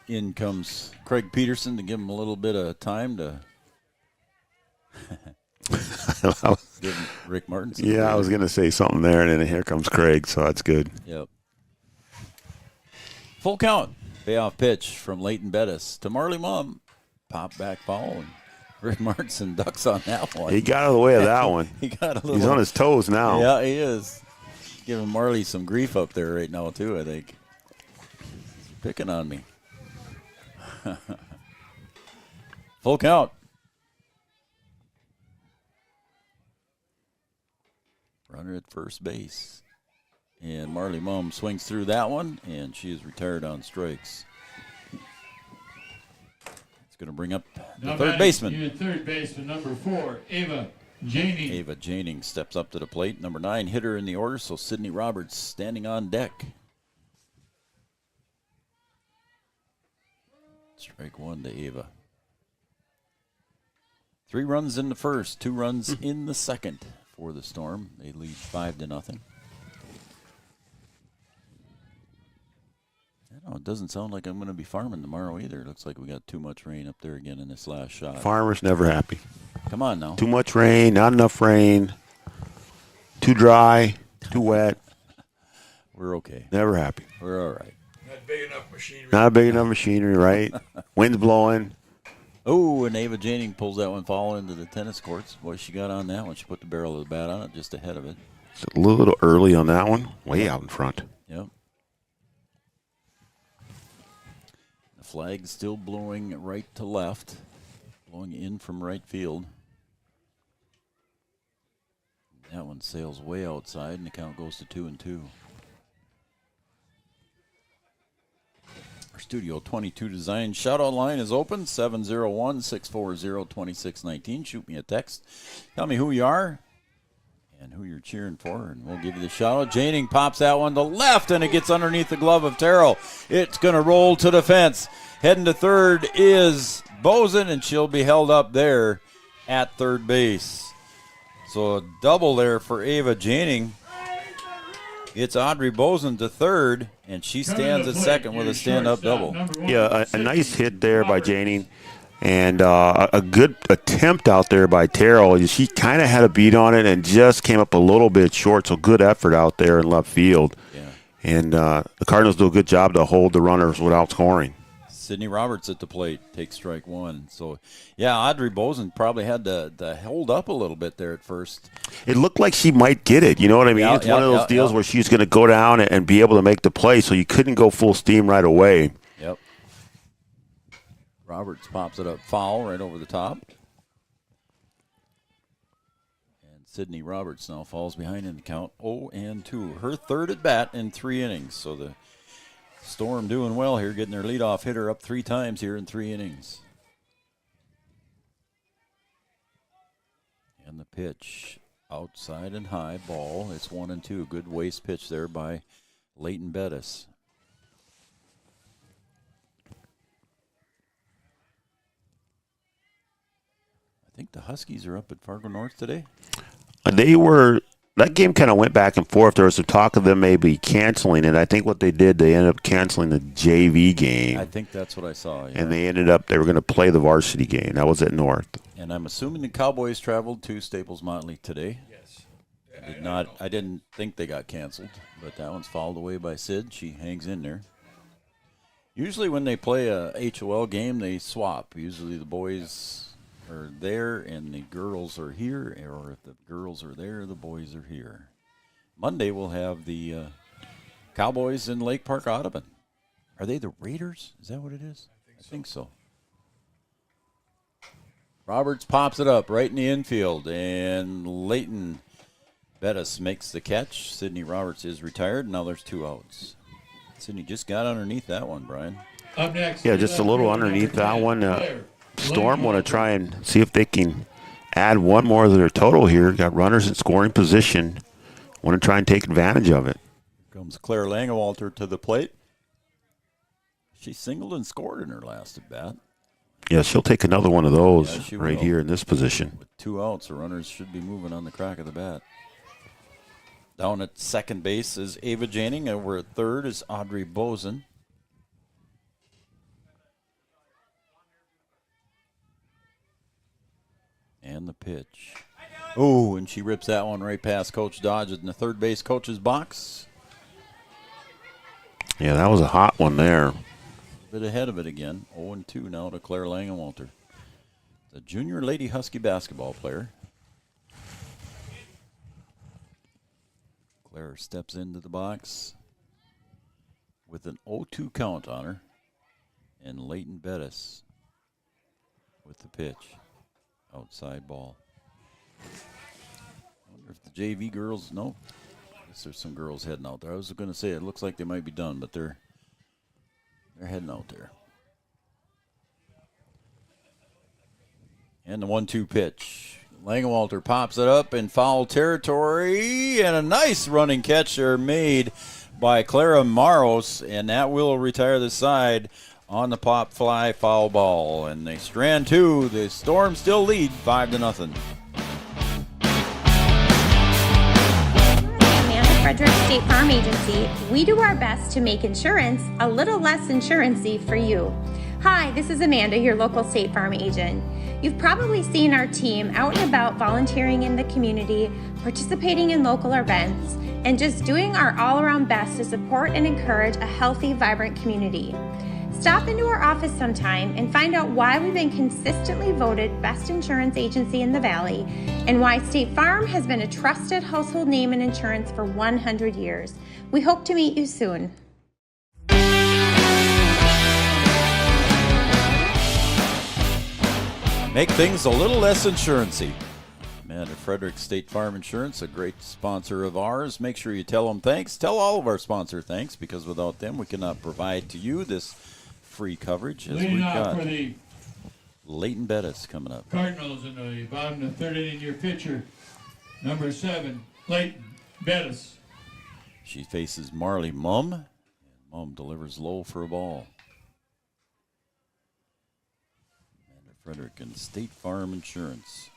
in comes Craig Peterson to give him a little bit of time to give Rick Martinson. Yeah, I was going to say something there, and then here comes Craig, so that's good. Yep. Full count. Payoff pitch from Leighton Bettis to Marley Mum. Pop back foul, and Rick Martinson ducks on that one. He got out of the way of that one. He got a little. He's on his toes now. Yeah, he is. Giving Marley some grief up there right now, too, I think. He's picking on me. Full count. Runner at first base. And Marley Mum swings through that one, and she is retired on strikes. It's going to bring up the third baseman. Third baseman, number 4, Ava Janing. Ava Janing steps up to the plate. Number 9 hitter in the order, so Sydney Roberts standing on deck. Strike one to Ava. 3 runs in the first, 2 runs in the second for the Storm. They lead 5-0. It doesn't sound like I'm going to be farming tomorrow either. It looks like we got too much rain up there again in this last shot. Farmer's never happy. Come on now. Too much rain, not enough rain, too dry, too wet. We're okay. Never happy. We're all right. Not big enough machinery. Not big enough machinery, right? Wind's blowing. Oh, and Ava Janing pulls that one fall into the tennis courts. Boy, she got on that one. She put the barrel of the bat on it just ahead of it. It's a little early on that one. Way out in front. Yep. The flag's still blowing right to left. Blowing in from right field. That one sails way outside, and the count goes to 2-2. Our Studio 22 Design shout-out line is open, 701-640-2619. Shoot me a text. Tell me who you are and who you're cheering for, and we'll give you the shout-out. Janing pops that one to left, and it gets underneath the glove of Terrell. It's going to roll to the fence. Heading to third is Bozen, and she'll be held up there at third base. So a double there for Ava Janing. It's Audrey Bozen to third, and she stands at second with a stand-up double. Yeah, a nice hit there by Janing, and a good attempt out there by Terrell. She kind of had a beat on it and just came up a little bit short, so good effort out there in left field. Yeah. And the Cardinals do a good job to hold the runners without scoring. Sydney Roberts at the plate takes strike one. So, yeah, Audrey Bozen probably had to hold up a little bit there at first. It looked like she might get it. You know what I mean? Yeah, it's one of those deals where she's going to go down and be able to make the play, so you couldn't go full steam right away. Yep. Roberts pops it up foul right over the top. And Sydney Roberts now falls behind in the count 0-2. Her third at bat in 3 innings. So the Storm doing well here, getting their leadoff hitter up 3 times here in 3 innings. And the pitch outside and high ball. It's 1-2. Good waste pitch there by Leighton Bettis. I think the Huskies are up at Fargo North today. That game kind of went back and forth. There was some talk of them maybe canceling it. I think what they did, they ended up canceling the JV game. I think that's what I saw. Yeah. And they were going to play the varsity game. That was at North. And I'm assuming the Cowboys traveled to Staples Motley today. Yes. I didn't think they got canceled, but that one's fouled away by Sid. She hangs in there. Usually when they play a HOL game, they swap. Usually the boys are there and the girls are here, or if the girls are there, the boys are here. Monday we'll have the Cowboys in Lake Park, Audubon. Are they the Raiders? Is that what it is? I think so. Roberts pops it up right in the infield, and Leighton Bettis makes the catch. Sydney Roberts is retired. Now there's 2 outs. Sydney just got underneath that one, Brian. Up next. Yeah, just a little underneath that one. Storm want to try and see if they can add one more to their total here. Got runners in scoring position. Want to try and take advantage of it. Here comes Claire Langewalter to the plate. She singled and scored in her last at bat. Yeah, she'll take another one of those Yeah, right will. here in this position. With 2 outs, the runners should be moving on the crack of the bat. Down at second base is Ava Janing. Over at third is Audrey Bozen. pitch. Oh, and she rips that one right past Coach Dodge in the third base coach's box. Yeah, that was a hot one there. A bit ahead of it again. 0-2 now to Claire Langenwalter, the junior Lady Husky basketball player. Claire steps into the box with an 0-2 count on her. And Leighton Bettis with the pitch. Outside ball. I wonder if the JV girls, no. I guess there's some girls heading out there. I was going to say it looks like they might be done, but they're heading out there. And the 1-2 pitch. Langenwalter pops it up in foul territory, and a nice running catch there made by Clara Maros, and that will retire the side on the pop fly foul ball. And they strand two. The Storm still lead 5-0. Frederick State Farm Agency, we do our best to make insurance a little less insurancy for you. Hi, this is Amanda, your local State Farm agent. You've probably seen our team out and about volunteering in the community, participating in local events, and just doing our all-around best to support and encourage a healthy, vibrant community. Stop into our office sometime and find out why we've been consistently voted best insurance agency in the Valley and why State Farm has been a trusted household name in insurance for 100 years. We hope to meet you soon. Make things a little less insurancy. Amanda Frederick State Farm Insurance, a great sponsor of ours. Make sure you tell them thanks. Tell all of our sponsor thanks, because without them we cannot provide to you this free coverage. As we've got for the Leighton Bettis coming up. Cardinals in the bottom of the third inning. Your pitcher, number 7, Leighton Bettis. She faces Marley Mumm, and Mumm delivers low for a ball. Amanda Frederick and State Farm Insurance.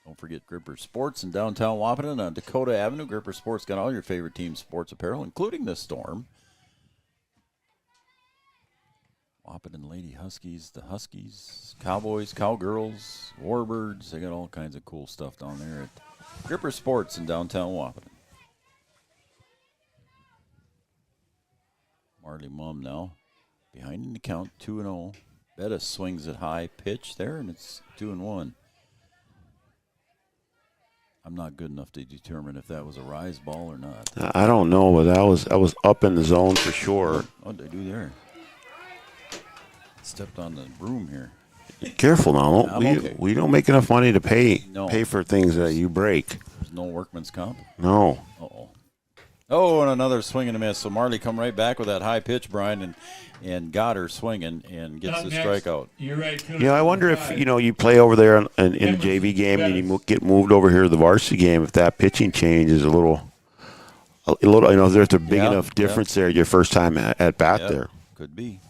Don't forget Gripper Sports in downtown Wahpeton on Dakota Avenue. Gripper Sports got all your favorite team sports apparel, including the Storm. Wahpeton Lady Huskies, the Huskies, Cowboys, Cowgirls, Warbirds. They got all kinds of cool stuff down there at Gripper Sports in downtown Wahpeton. Marley Mumm now behind in the count, 2-0. Bettis swings it high, pitch there, and it's 2-1. I'm not good enough to determine if that was a rise ball or not. I don't know, but that was up in the zone for sure. What did they do there? Stepped on the broom here. Careful now. Okay. We don't make enough money to pay for things that you break. There's no workman's comp? No. Uh-oh. Oh, and another swing and a miss. So Marley come right back with that high pitch, Brian, and got her swinging and gets the strikeout. You're right. I wonder if, you play over there in a JV game and you get moved over here to the varsity game, if that pitching change is a little, there's a big enough difference there your first time at bat there. Could be.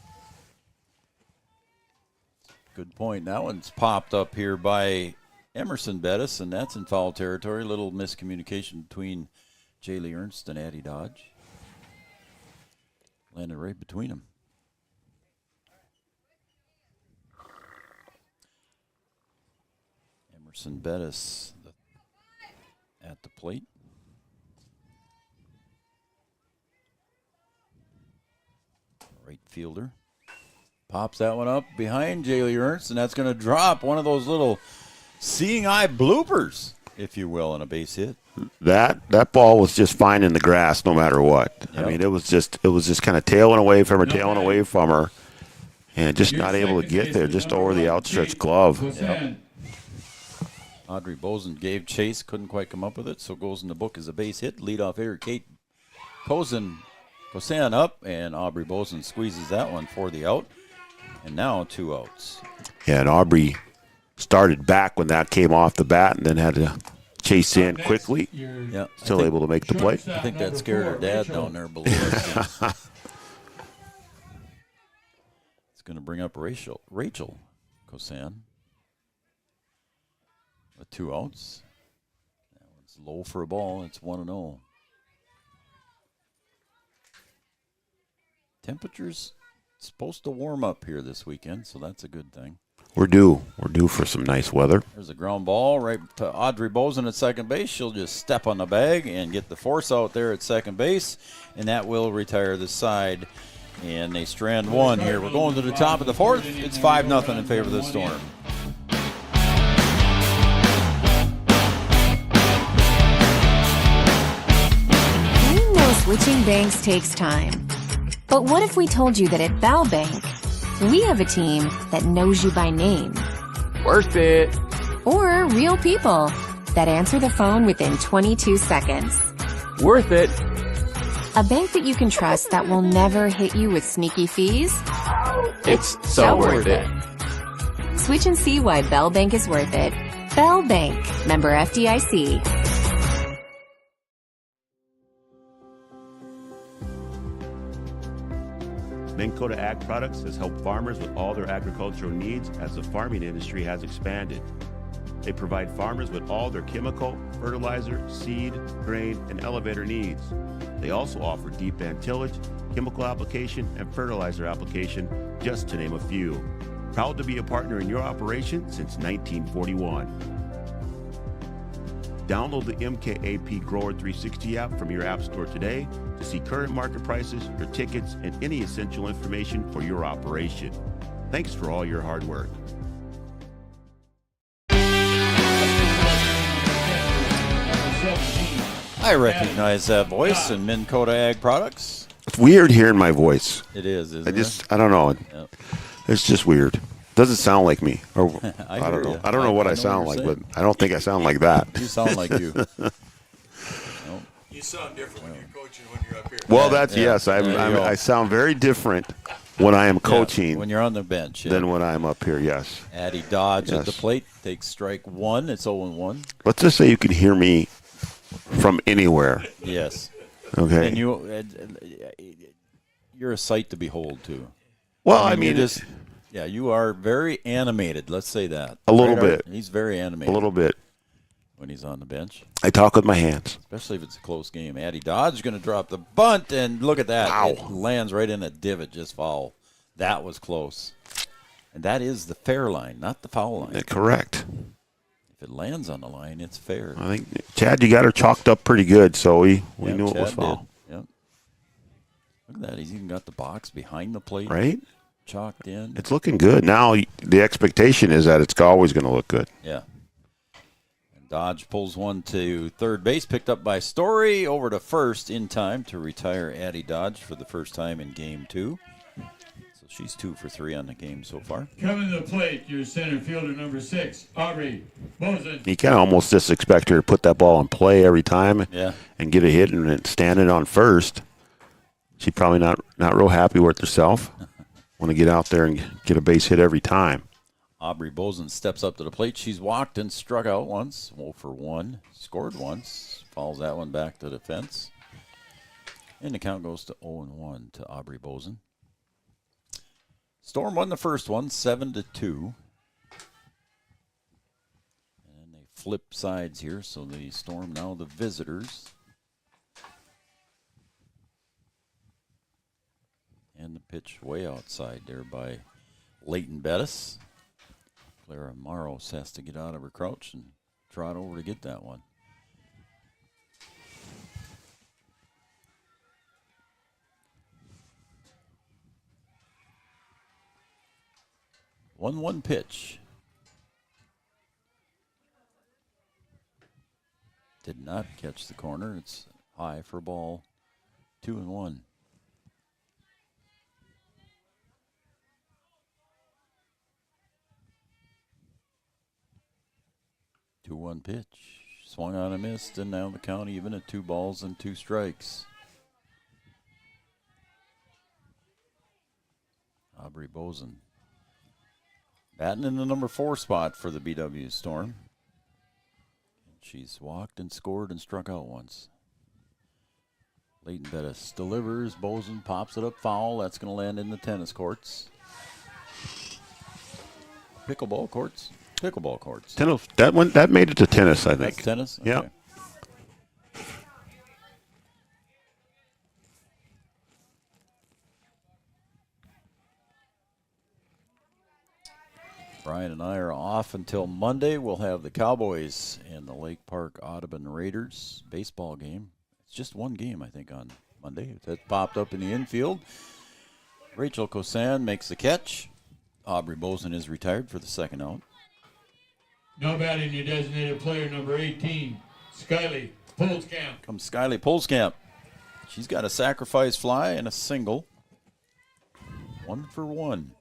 Good point. That one's popped up here by Emerson Bettis, and that's in foul territory. A little miscommunication between Jaylee Ernst and Addie Dodge. Landed right between them. Emerson Bettis at the plate. Right fielder. Pops that one up behind Jaylee Ernst, and that's going to drop one of those little seeing eye bloopers, if you will, on a base hit. That ball was just fine in the grass no matter what. Yep. I mean, it was just kind of tailing away from her, and just not able to get there, just over the outstretched glove. Yep. Audrey Bozen gave chase, couldn't quite come up with it, so goes in the book as a base hit. Leadoff hitter Kate Kosan up, and Aubrey Bozen squeezes that one for the out. And now 2 outs. Yeah, and Aubrey started back when that came off the bat and then had to chase in quickly. Yeah, Still able to make the play. I think that scared her dad down there below us. It's going to bring up Rachel Kosan with 2 outs. That one's low for a ball. It's 1-0. Temperatures supposed to warm up here this weekend, so that's a good thing. We're due for some nice weather. There's a ground ball right to Audrey Bozen at second base. She'll just step on the bag and get the force out there at second base, and that will retire the side. And they strand one here. We're going to the top of the fourth. It's 5-0 in favor of the Storm. We know switching banks takes time. But what if we told you that at Bell Bank, we have a team that knows you by name? Worth it. Or real people that answer the phone within 22 seconds. Worth it. A bank that you can trust that will never hit you with sneaky fees? It's so worth it. Switch and see why Bell Bank is worth it. Bell Bank, member FDIC. Dakota Ag Products has helped farmers with all their agricultural needs as the farming industry has expanded. They provide farmers with all their chemical, fertilizer, seed, grain, and elevator needs. They also offer deep band tillage, chemical application, and fertilizer application, just to name a few. Proud to be a partner in your operation since 1941. Download the MKAP Grower 360 app from your app store today to see current market prices, your tickets, and any essential information for your operation. Thanks for all your hard work. I recognize that voice in Minn Kota Ag Products. It's weird hearing my voice. It is, isn't it? I don't know. Yep. It's just weird. Doesn't sound like me. Or I don't hear know. ya. I don't know what I sound like, but I don't think I sound like that. You sound like you. You sound different when you're coaching when you're up here. Well, yes. I sound very different when I am coaching. When you're on the bench. Than when I'm up here, yes. Addie Dodge at the plate takes strike one. It's 0-1. Let's just say you can hear me from anywhere. Yes. Okay. And you're a sight to behold, too. Well, I mean, you are very animated. Let's say that. A little bit. He's very animated. A little bit. When he's on the bench. I talk with my hands. Especially if it's a close game. Addie Dodge is going to drop the bunt, and look at that. Wow. It lands right in a divot, just foul. That was close. And that is the fair line, not the foul line. Correct. If it lands on the line, it's fair. I think, Chad, you got her chalked up pretty good, so we knew it was foul. Yep. Look at that. He's even got the box behind the plate. Right? Chalked in. It's looking good. Now, the expectation is that it's always going to look good. Yeah. And Dodge pulls one to third base, picked up by Story, over to first in time to retire Addie Dodge for the first time in Game 2. So she's 2 for 3 on the game so far. Coming to the plate, your center fielder number 6, Aubrey Bozen. You kind of almost just expect her to put that ball in play every time and get a hit and then stand it on first. She's probably not real happy with herself. Want to get out there and get a base hit every time. Aubrey Bozen steps up to the plate. She's walked and struck out once. 0 for 1. Scored once. Falls that one back to the fence. And the count goes to 0-1 to Aubrey Bozen. Storm won the first one, 7-2. And they flip sides here, so the Storm now the visitors. And the pitch way outside there by Leighton Bettis. Clara Maros has to get out of her crouch and trot over to get that one. One pitch. Did not catch the corner. It's high for ball. 2-1. 2-1 pitch. Swung on and missed, and now the count even at 2 balls and 2 strikes. Aubrey Bozen batting in the number 4 spot for the BW Storm. She's walked and scored and struck out once. Leighton Bettis delivers. Bozen pops it up foul. That's going to land in the tennis courts. Pickleball courts. Pickleball courts. Tennis. That made it to tennis, I think. That's tennis? Yeah. Okay. Brian and I are off until Monday. We'll have the Cowboys and the Lake Park Audubon Raiders baseball game. It's just one game, I think, on Monday. That popped up in the infield. Rachel Kosan makes the catch. Aubrey Bozen is retired for the second out. No batting, your designated player, number 18, Skyly Polskamp. Comes Skyly Polskamp. She's got a sacrifice fly and a single. 1 for 1.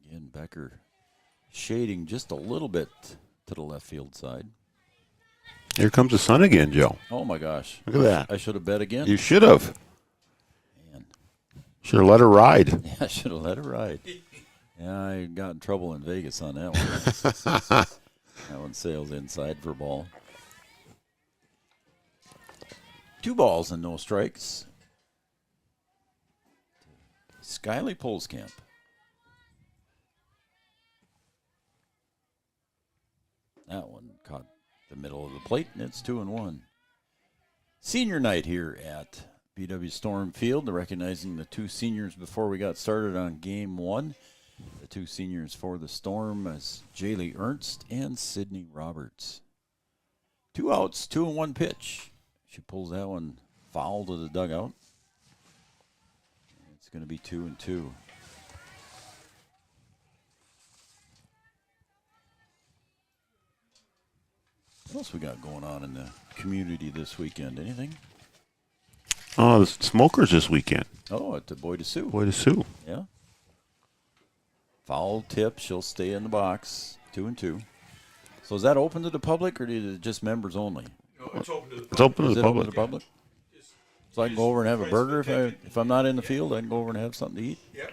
Again, Becker shading just a little bit to the left field side. Here comes the sun again, Joe. Oh, my gosh. Look at that. I should have bet again. You should have. Should have let her ride. Yeah, I should have let her ride. Yeah, I got in trouble in Vegas on that one. That one sails inside for a ball. 2 balls and no strikes. Skyly Polskamp. That one caught the middle of the plate, and it's 2-1. Senior night here at BW Storm Field. They're recognizing the 2 seniors before we got started on game 1. The 2 seniors for the Storm as Jaylee Ernst and Sydney Roberts. 2 outs, 2-1 pitch. She pulls that one foul to the dugout. It's going to be 2-2. What else we got going on in the community this weekend? Anything? Oh, the smokers this weekend. Oh, at the Boy to Sue. Boy to Sue. Yeah. Foul tip. She'll stay in the box. 2-2. So is that open to the public, or is it just members only? No, it's open to the public. It's open to Is the it public. open to the public? So I can go over and have a burger if I'm not in the field. I can go over and have something to eat. Yep.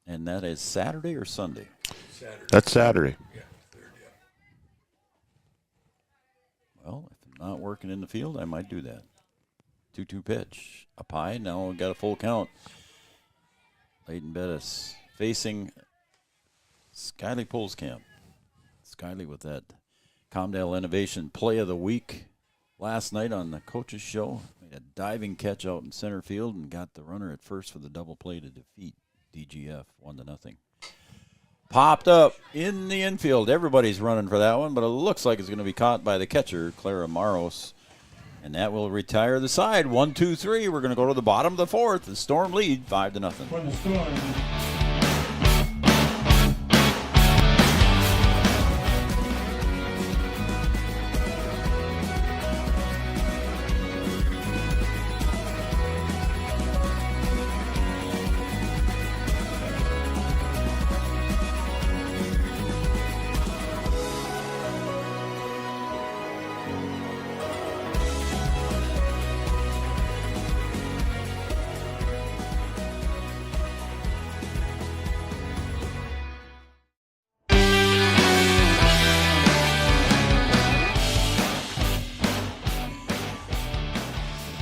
And that is Saturday or Sunday? Saturday. That's Saturday. Yeah, third, yeah. Well, if I'm not working in the field, I might do that. 2-2 pitch. Up high. Now we've got a full count. Leighton Bettis facing Skyly Polskamp. Skyly with that Comdale Innovation Play of the Week last night on the coach's show. Made a diving catch out in center field and got the runner at first for the double play to defeat DGF 1-0. Popped up in the infield. Everybody's running for that one, but it looks like it's going to be caught by the catcher, Clara Maros. And that will retire the side. 1-2-3. We're going to go to the bottom of the 4th. The Storm lead 5-0. For the Storm.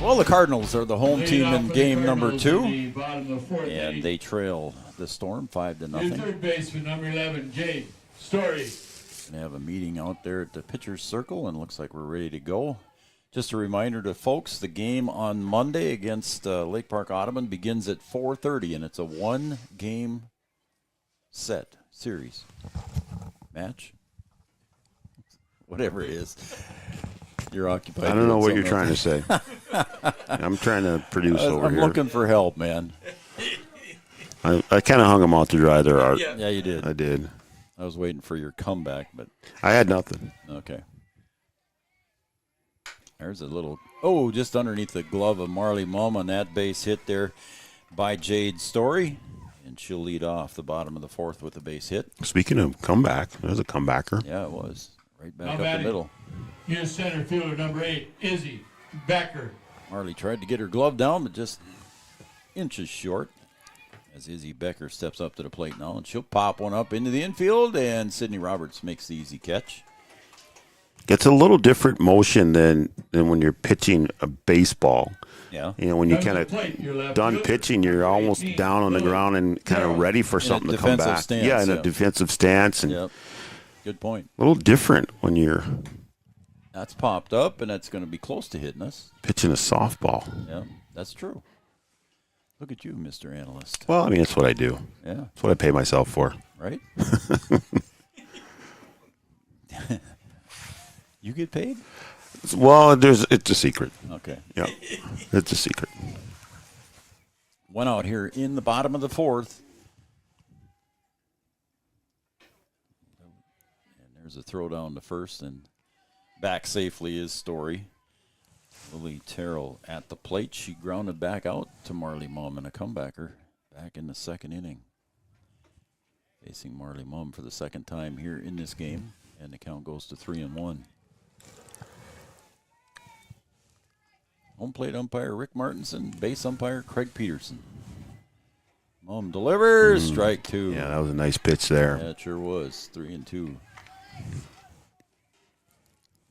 Well, the Cardinals are the home team in game number 2, And and they trail the Storm 5-0. Your third baseman, number 11, Jade Story. Gonna have a meeting out there at the pitcher's circle, and looks like we're ready to go. Just a reminder to folks, the game on Monday against Lake Park Audubon begins at 4:30, and it's a 1-game set series match, whatever it is. You're occupied. I don't know what you're trying to say. I'm trying to produce over I'm here. looking for help, man. I kind of hung them out to dry there, Art. Yeah, you did. I did. I was waiting for your comeback, but I had nothing. okay. There's a little, just underneath the glove of Marley Mum on that base hit there by Jade Story. And she'll lead off the bottom of the 4th with a base hit. Speaking of comeback, there's a comebacker. Yeah, it was. Right back Now up batting. the middle. Here's center fielder, number 8, Izzy Becker. Marley tried to get her glove down, but just inches short. As Izzy Becker steps up to the plate now, and she'll pop one up into the infield, and Sydney Roberts makes the easy catch. It's a little different motion than when you're pitching a baseball. Yeah. You know, when you kind of done pitching, you're almost down on the ground and kind of ready for something to come back. Stance, yeah, in a defensive stance. And Yep. Good point. a little different when you're That's popped up, and that's going to be close to hitting us. Pitching a softball. Yeah, that's true. Look at you, Mr. Analyst. Well, I mean, it's what I do. Yeah. It's what I pay myself for. Right? You get paid? Well, it's a secret. Okay. Yeah, it's a secret. One out here in the bottom of the fourth. And there's a throw down to first, and back safely is Story. Lily Terrell at the plate. She grounded back out to Marley Mum and a comebacker back in the second inning. Facing Marley Mum for the second time here in this game, and the count goes to 3-1. Home plate umpire Rick Martinson, base umpire Craig Peterson. Mum delivers, strike two. Yeah, that was a nice pitch there. Yeah, it sure was. 3-2.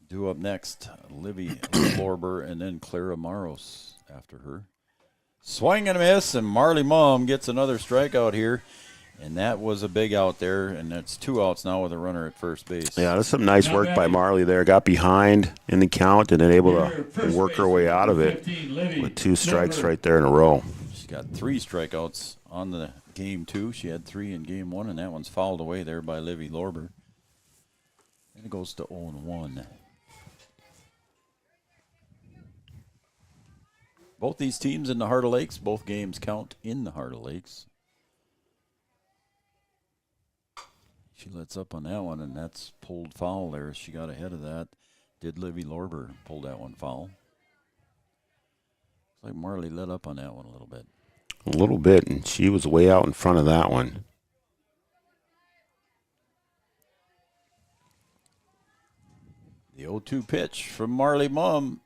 Due up next, Livy Lorber and then Clara Maros after her. Swing and a miss, and Marley Mum gets another strikeout here. And that was a big out there, and that's 2 outs now with a runner at first base. Yeah, that's some nice work by Marley there. Got behind in the count and then able to work her way out of it with 2 strikes right there in a row. She's got 3 strikeouts on the game 2. She had 3 in game 1, and that one's fouled away there by Livy Lorber. And it goes to 0-1. Both these teams in the Heart of Lakes, both games count in the Heart of Lakes. She lets up on that one, and that's pulled foul there. She got ahead of that. Did Livy Lorber pull that one foul? Looks like Marley let up on that one a little bit. A little bit, and she was way out in front of that one. The 0-2 pitch from Marley Mum.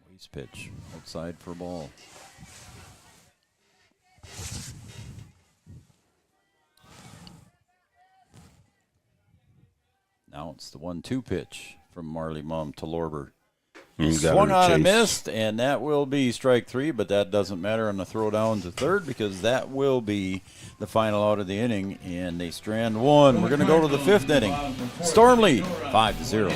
Waste pitch outside for ball. Now it's the 1-2 pitch from Marley Mum to Lorber. Swung on and missed, and that will be strike 3, but that doesn't matter on the throw down to third because that will be the final out of the inning, and they strand one. We're going to go to the 5th inning. Storm lead, 5-0.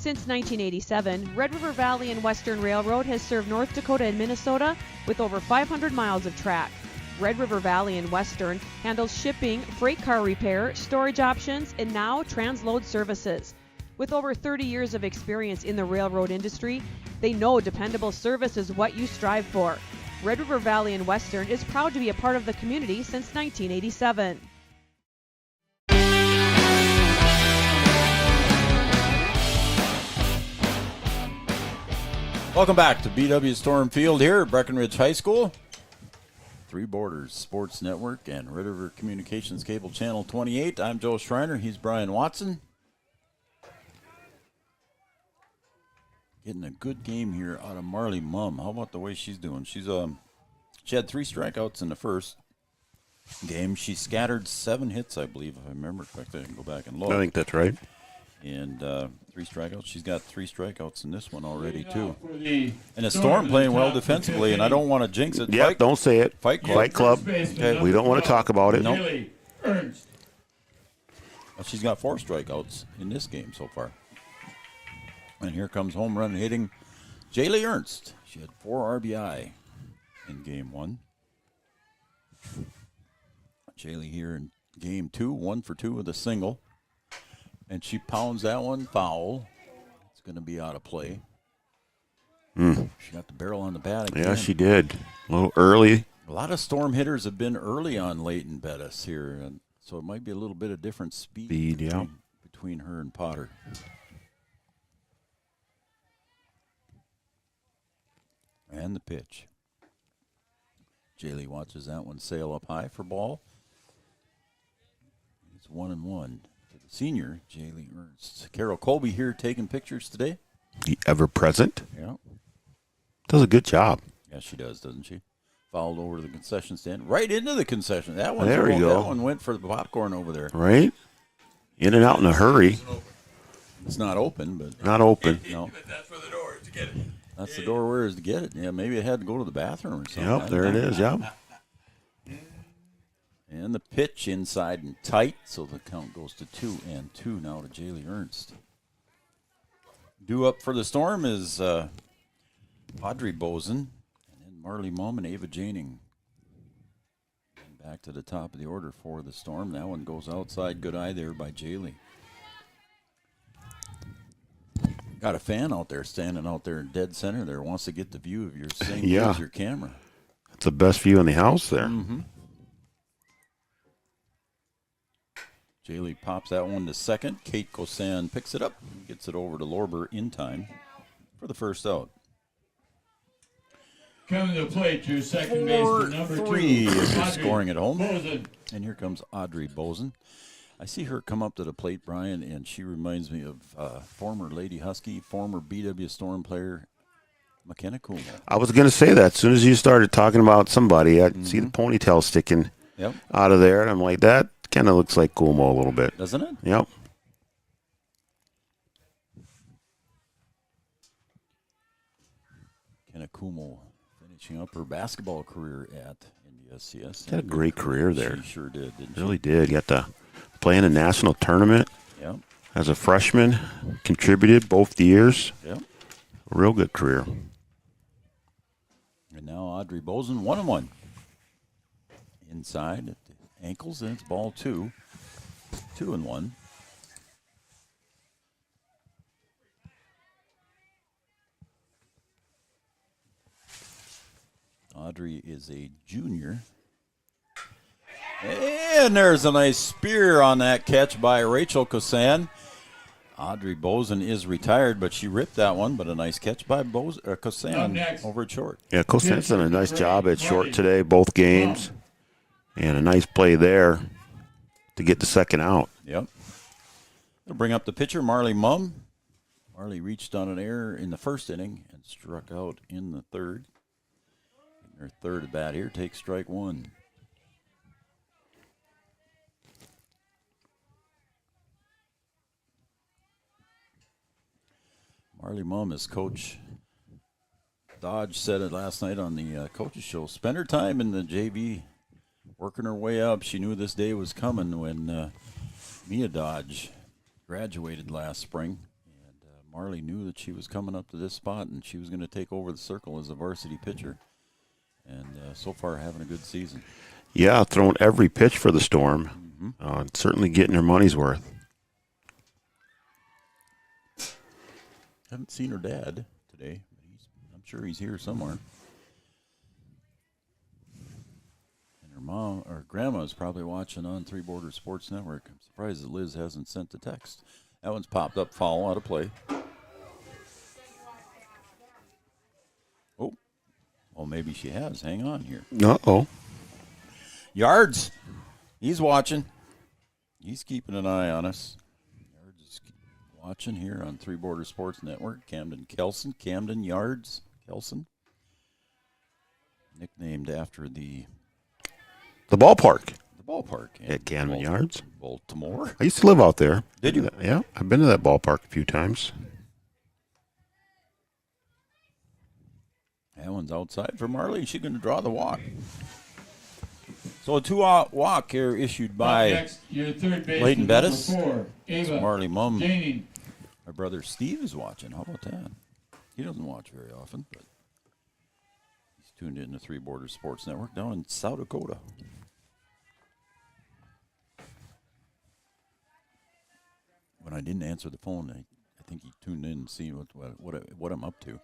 Since 1987, Red River Valley and Western Railroad has served North Dakota and Minnesota with over 500 miles of track. Red River Valley and Western handles shipping, freight car repair, storage options, and now transload services. With over 30 years of experience in the railroad industry, they know dependable service is what you strive for. Red River Valley and Western is proud to be a part of the community since 1987. Welcome back to BW Storm Field here at Breckenridge High School. Three Borders Sports Network and Red River Communications Cable Channel 28. I'm Joe Schreiner. He's Brian Watson. Getting a good game here out of Marley Mum. How about the way she's doing? She had 3 strikeouts in the first game. She scattered 7 hits, I believe, if I remember correctly. I can go back and look. I think that's right. And 3 strikeouts. She's got 3 strikeouts in this one already, too. And the Storm playing well defensively, and I don't want to jinx it. Yeah, don't say it. Fight Club. Fight Club. Okay. We don't want to talk about it. Nope. Well, she's got 4 strikeouts in this game so far. And here comes home run hitting Jaylee Ernst. She had 4 RBI in game 1. Jaylee here in game 2, 1 for 2 with a single. And she pounds that one foul. It's going to be out of play. She got the barrel on the bat again. Yeah, she did. A little early. A lot of Storm hitters have been early on Leighton Bettis here, and so it might be a little bit of different speed between her and Potter. And the pitch. Jaylee watches that one sail up high for ball. 1-1 to the senior, Jaylee Ernst. Carol Colby here taking pictures today. The ever-present. Yeah. Does a good job. Yeah, she does, doesn't she? Fouled over to the concession stand. Right into the concession. That one. There you go. That one went for the popcorn over there. Right? In and out in a hurry. It's not open, but. Not open. No. But that's where the door is to get it. That's the door where is to get it. Yeah, maybe it had to go to the bathroom or something. Yep, there it is. Yep. And the pitch inside and tight, so the count goes to 2-2 now to Jaylee Ernst. Due up for the Storm is Audrey Bozen, and then Marley Mumm and Ava Janing. And back to the top of the order for the Storm. That one goes outside. Good eye there by Jaylee. Got a fan out there standing out there in dead center there. Wants to get the view of your same view as your camera. It's the best view in the house there. Mm-hmm. Jaylee pops that one to second. Kate Kosan picks it up and gets it over to Lorber in time for the first out. Coming to the plate, your second baseman, number 2. 4-3 is Audrey scoring at home. Bozen. And here comes Audrey Bozen. I see her come up to the plate, Brian, and she reminds me of former Lady Husky, former BW Storm player, McKenna Kuhlman. I was going to say that. As soon as you started talking about somebody, I see the ponytail sticking out of there, and I'm like, that kind of looks like Kuhlmo a little bit. Doesn't it? Yep. Kenna Kuhlmo finishing up her basketball career at NDSCS. Had a great career there. She sure did, didn't she? Really did. Got to play in a national tournament Yep. as a freshman. Contributed both years. Yep. A real good career. And now Audrey Bozen, 1-1. Inside at the ankles, and it's ball 2. 2-1. Audrey is a junior. And there's a nice spear on that catch by Rachel Kosan. Audrey Bozen is retired, but she ripped that one. But a nice catch by Kosan over at short. Yeah, Kosan's done a nice job at short today, both games. And a nice play there to get the second out. Yep. They'll bring up the pitcher, Marley Mumm. Marley reached on an error in the first inning and struck out in the third. And her third at bat here takes strike 1. Marley Mumm, as Coach Dodge said it last night on the coaches show, spent her time in the JV working her way up. She knew this day was coming when Mia Dodge graduated last spring. And Marley knew that she was coming up to this spot and she was going to take over the circle as a varsity pitcher. And so far having a good season. Yeah, throwing every pitch for the Storm. Certainly getting her money's worth. Haven't seen her dad today. I'm sure he's here somewhere. And her mom or grandma is probably watching on Three Borders Sports Network. I'm surprised that Liz hasn't sent the text. That one's popped up, foul, out of play. Oh, maybe she has. Hang on here. Uh-oh. Yards. He's watching. He's keeping an eye on us. Yards is watching here on Three Borders Sports Network. Camden Kelson. Camden Yards. Kelson. Nicknamed after the ballpark. The ballpark. At Camden Yards. Baltimore. I used to live out there. Did you? Yeah, I've been to that ballpark a few times. That one's outside for Marley. She's going to draw the walk. So a 2-out walk here issued by Next, your third baseman, Leighton Bettis. number 4, Ava Marley Mumm. Janing. My brother Steve is watching. How about that? He doesn't watch very often, but he's tuned in to Three Borders Sports Network down in South Dakota. When I didn't answer the phone, I think he tuned in to see what I'm up to.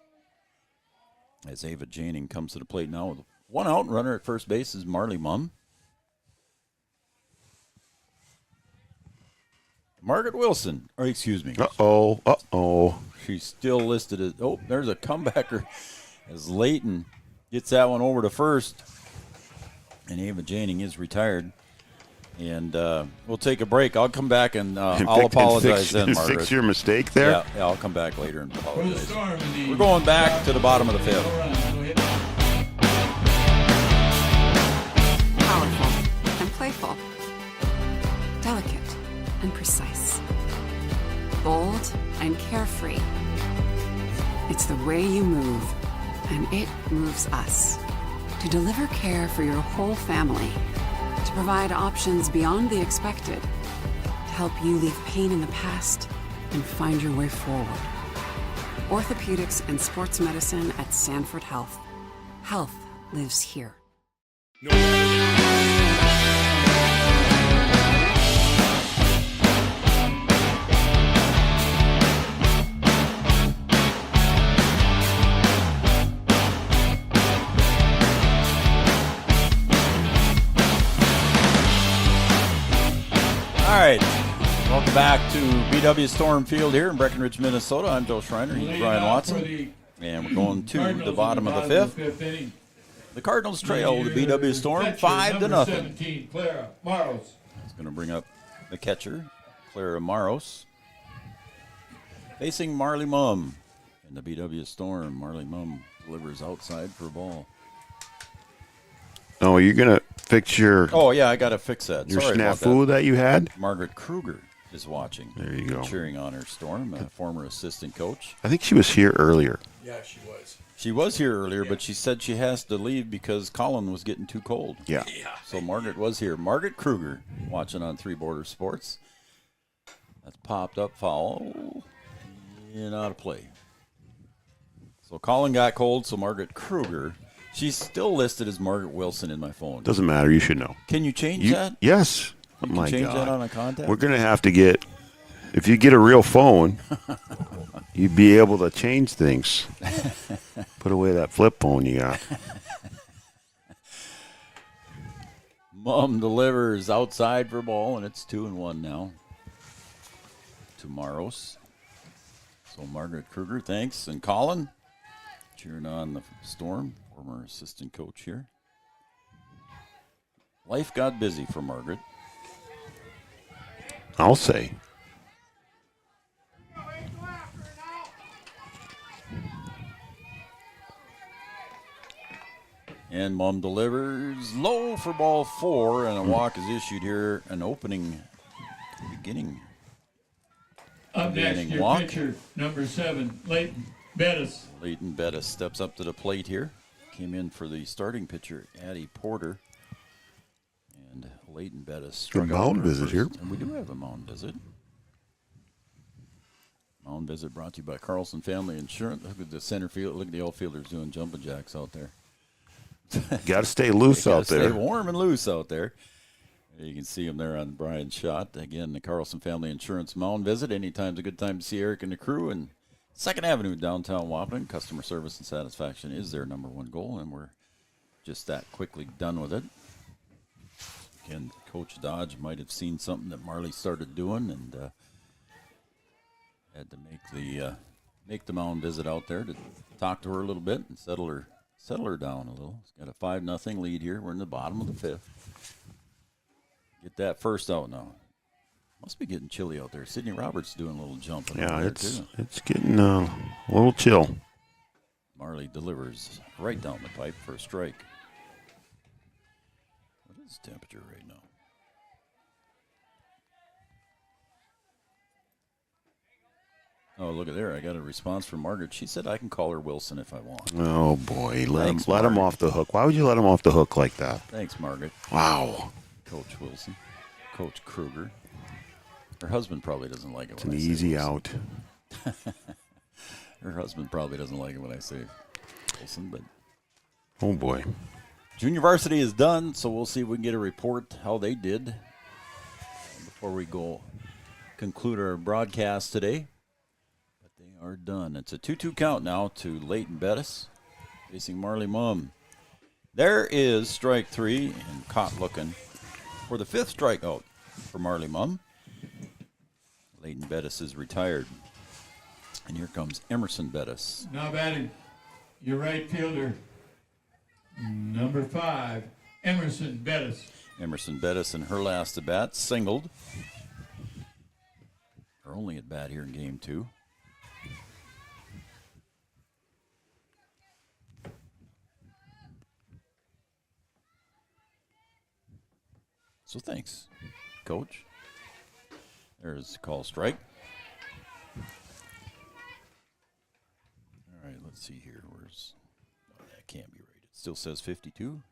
As Ava Janing comes to the plate now with 1 out, runner at first base is Marley Mumm. Margaret Wilson, or excuse me. Uh-oh. She's still listed as, there's a comebacker as Leighton gets that one over to first. And Ava Janing is retired. And we'll take a break. I'll come back and I'll apologize then, Margaret. Fix your mistake there? Yeah, I'll come back later and apologize. We're going back to the bottom of the fifth. Powerful and playful. Delicate and precise. Bold and carefree. It's the way you move, and it moves us. To deliver care for your whole family. To provide options beyond the expected. To help you leave pain in the past and find your way forward. Orthopedics and sports medicine at Sanford Health. Health lives here. All right, welcome back to BW Storm Field here in Breckenridge, Minnesota. I'm Joe Schreiner. He's Brian Watson. And we're going to the bottom of the fifth. The Cardinals trail the BW Storm 5-0. Clara Maros. It's going to bring up the catcher, Clara Maros. Facing Marley Mumm in the BW Storm. Marley Mumm delivers outside for a ball. Oh, you're going to fix your... Oh, yeah, I got to fix that. Your Sorry about snafu that you had? Margaret Kruger is watching. There you go. Cheering on her Storm, a former assistant coach. I think she was here earlier. Yeah, she was. She was here earlier, but she said she has to leave because Colin was getting too cold. Yeah. So Margaret was here. Margaret Kruger watching on Three Border Sports. That's popped up foul. And out of play. So Colin got cold, so Margaret Kruger... She's still listed as Margaret Wilson in my phone. Doesn't matter. You should know. Can you change that? Yes. You can change that on a contact? We're going to have to get, if you get a real phone, you'd be able to change things. Put away that flip phone you got. Mumm delivers outside for a ball, and it's 2-1 now to Maros. So Margaret Kruger, thanks. And Colin cheering on the Storm. Former assistant coach here. Life got busy for Margaret. I'll say. And Mumm delivers low for ball 4, and a walk is issued here. An beginning Up next, your walk. pitcher, number 7, Leighton Bettis. Leighton Bettis steps up to the plate here. Came in for the starting pitcher, Addie Porter. And Leighton Bettis. Good mound visit here. And we do have a mound visit. Mound visit brought to you by Carlson Family Insurance. Look at the center field. Look at the outfielders doing jumping jacks out there. Got to stay loose out there. Stay warm and loose out there. You can see them there on Brian's shot. Again, the Carlson Family Insurance mound visit. Anytime's a good time to see Eric and the crew. And 2nd Avenue, downtown Wahpeton. Customer service and satisfaction is their number one goal, and we're just that quickly done with it. Again, Coach Dodge might have seen something that Marley started doing and had to make the mound visit out there to talk to her a little bit and settle her down a little. It's got a 5-0 lead here. We're in the bottom of the 5th. Get that first out now. Must be getting chilly out there. Sidney Roberts doing a little jumping. Yeah, there it's too. getting a little chill. Marley delivers right down the pipe for a strike. What is the temperature right now? Oh, look at there. I got a response from Margaret. She said I can call her Wilson if I want. Oh, boy. Let Thanks, him off the hook. Why would you let him off the hook like that? Thanks, Margaret. Wow. Coach Wilson. Coach Kruger. Her husband probably doesn't like it It's when an I say easy Wilson. out. Her husband probably doesn't like it when I say Wilson, but Oh, boy. junior varsity is done, so we'll see if we can get a report how they did before we go conclude our broadcast today. But they are done. It's a 2-2 count now to Leighton Bettis facing Marley Mumm. There is strike 3 and caught looking for the 5th strikeout for Marley Mumm. Leighton Bettis is retired. And here comes Emerson Bettis. Now batting, your right fielder, number 5, Emerson Bettis. Emerson Bettis in her last at bat, singled. Her only at bat here in game 2. So thanks, Coach. There's the call strike. All right, let's see here. That can't be right. It still says 52.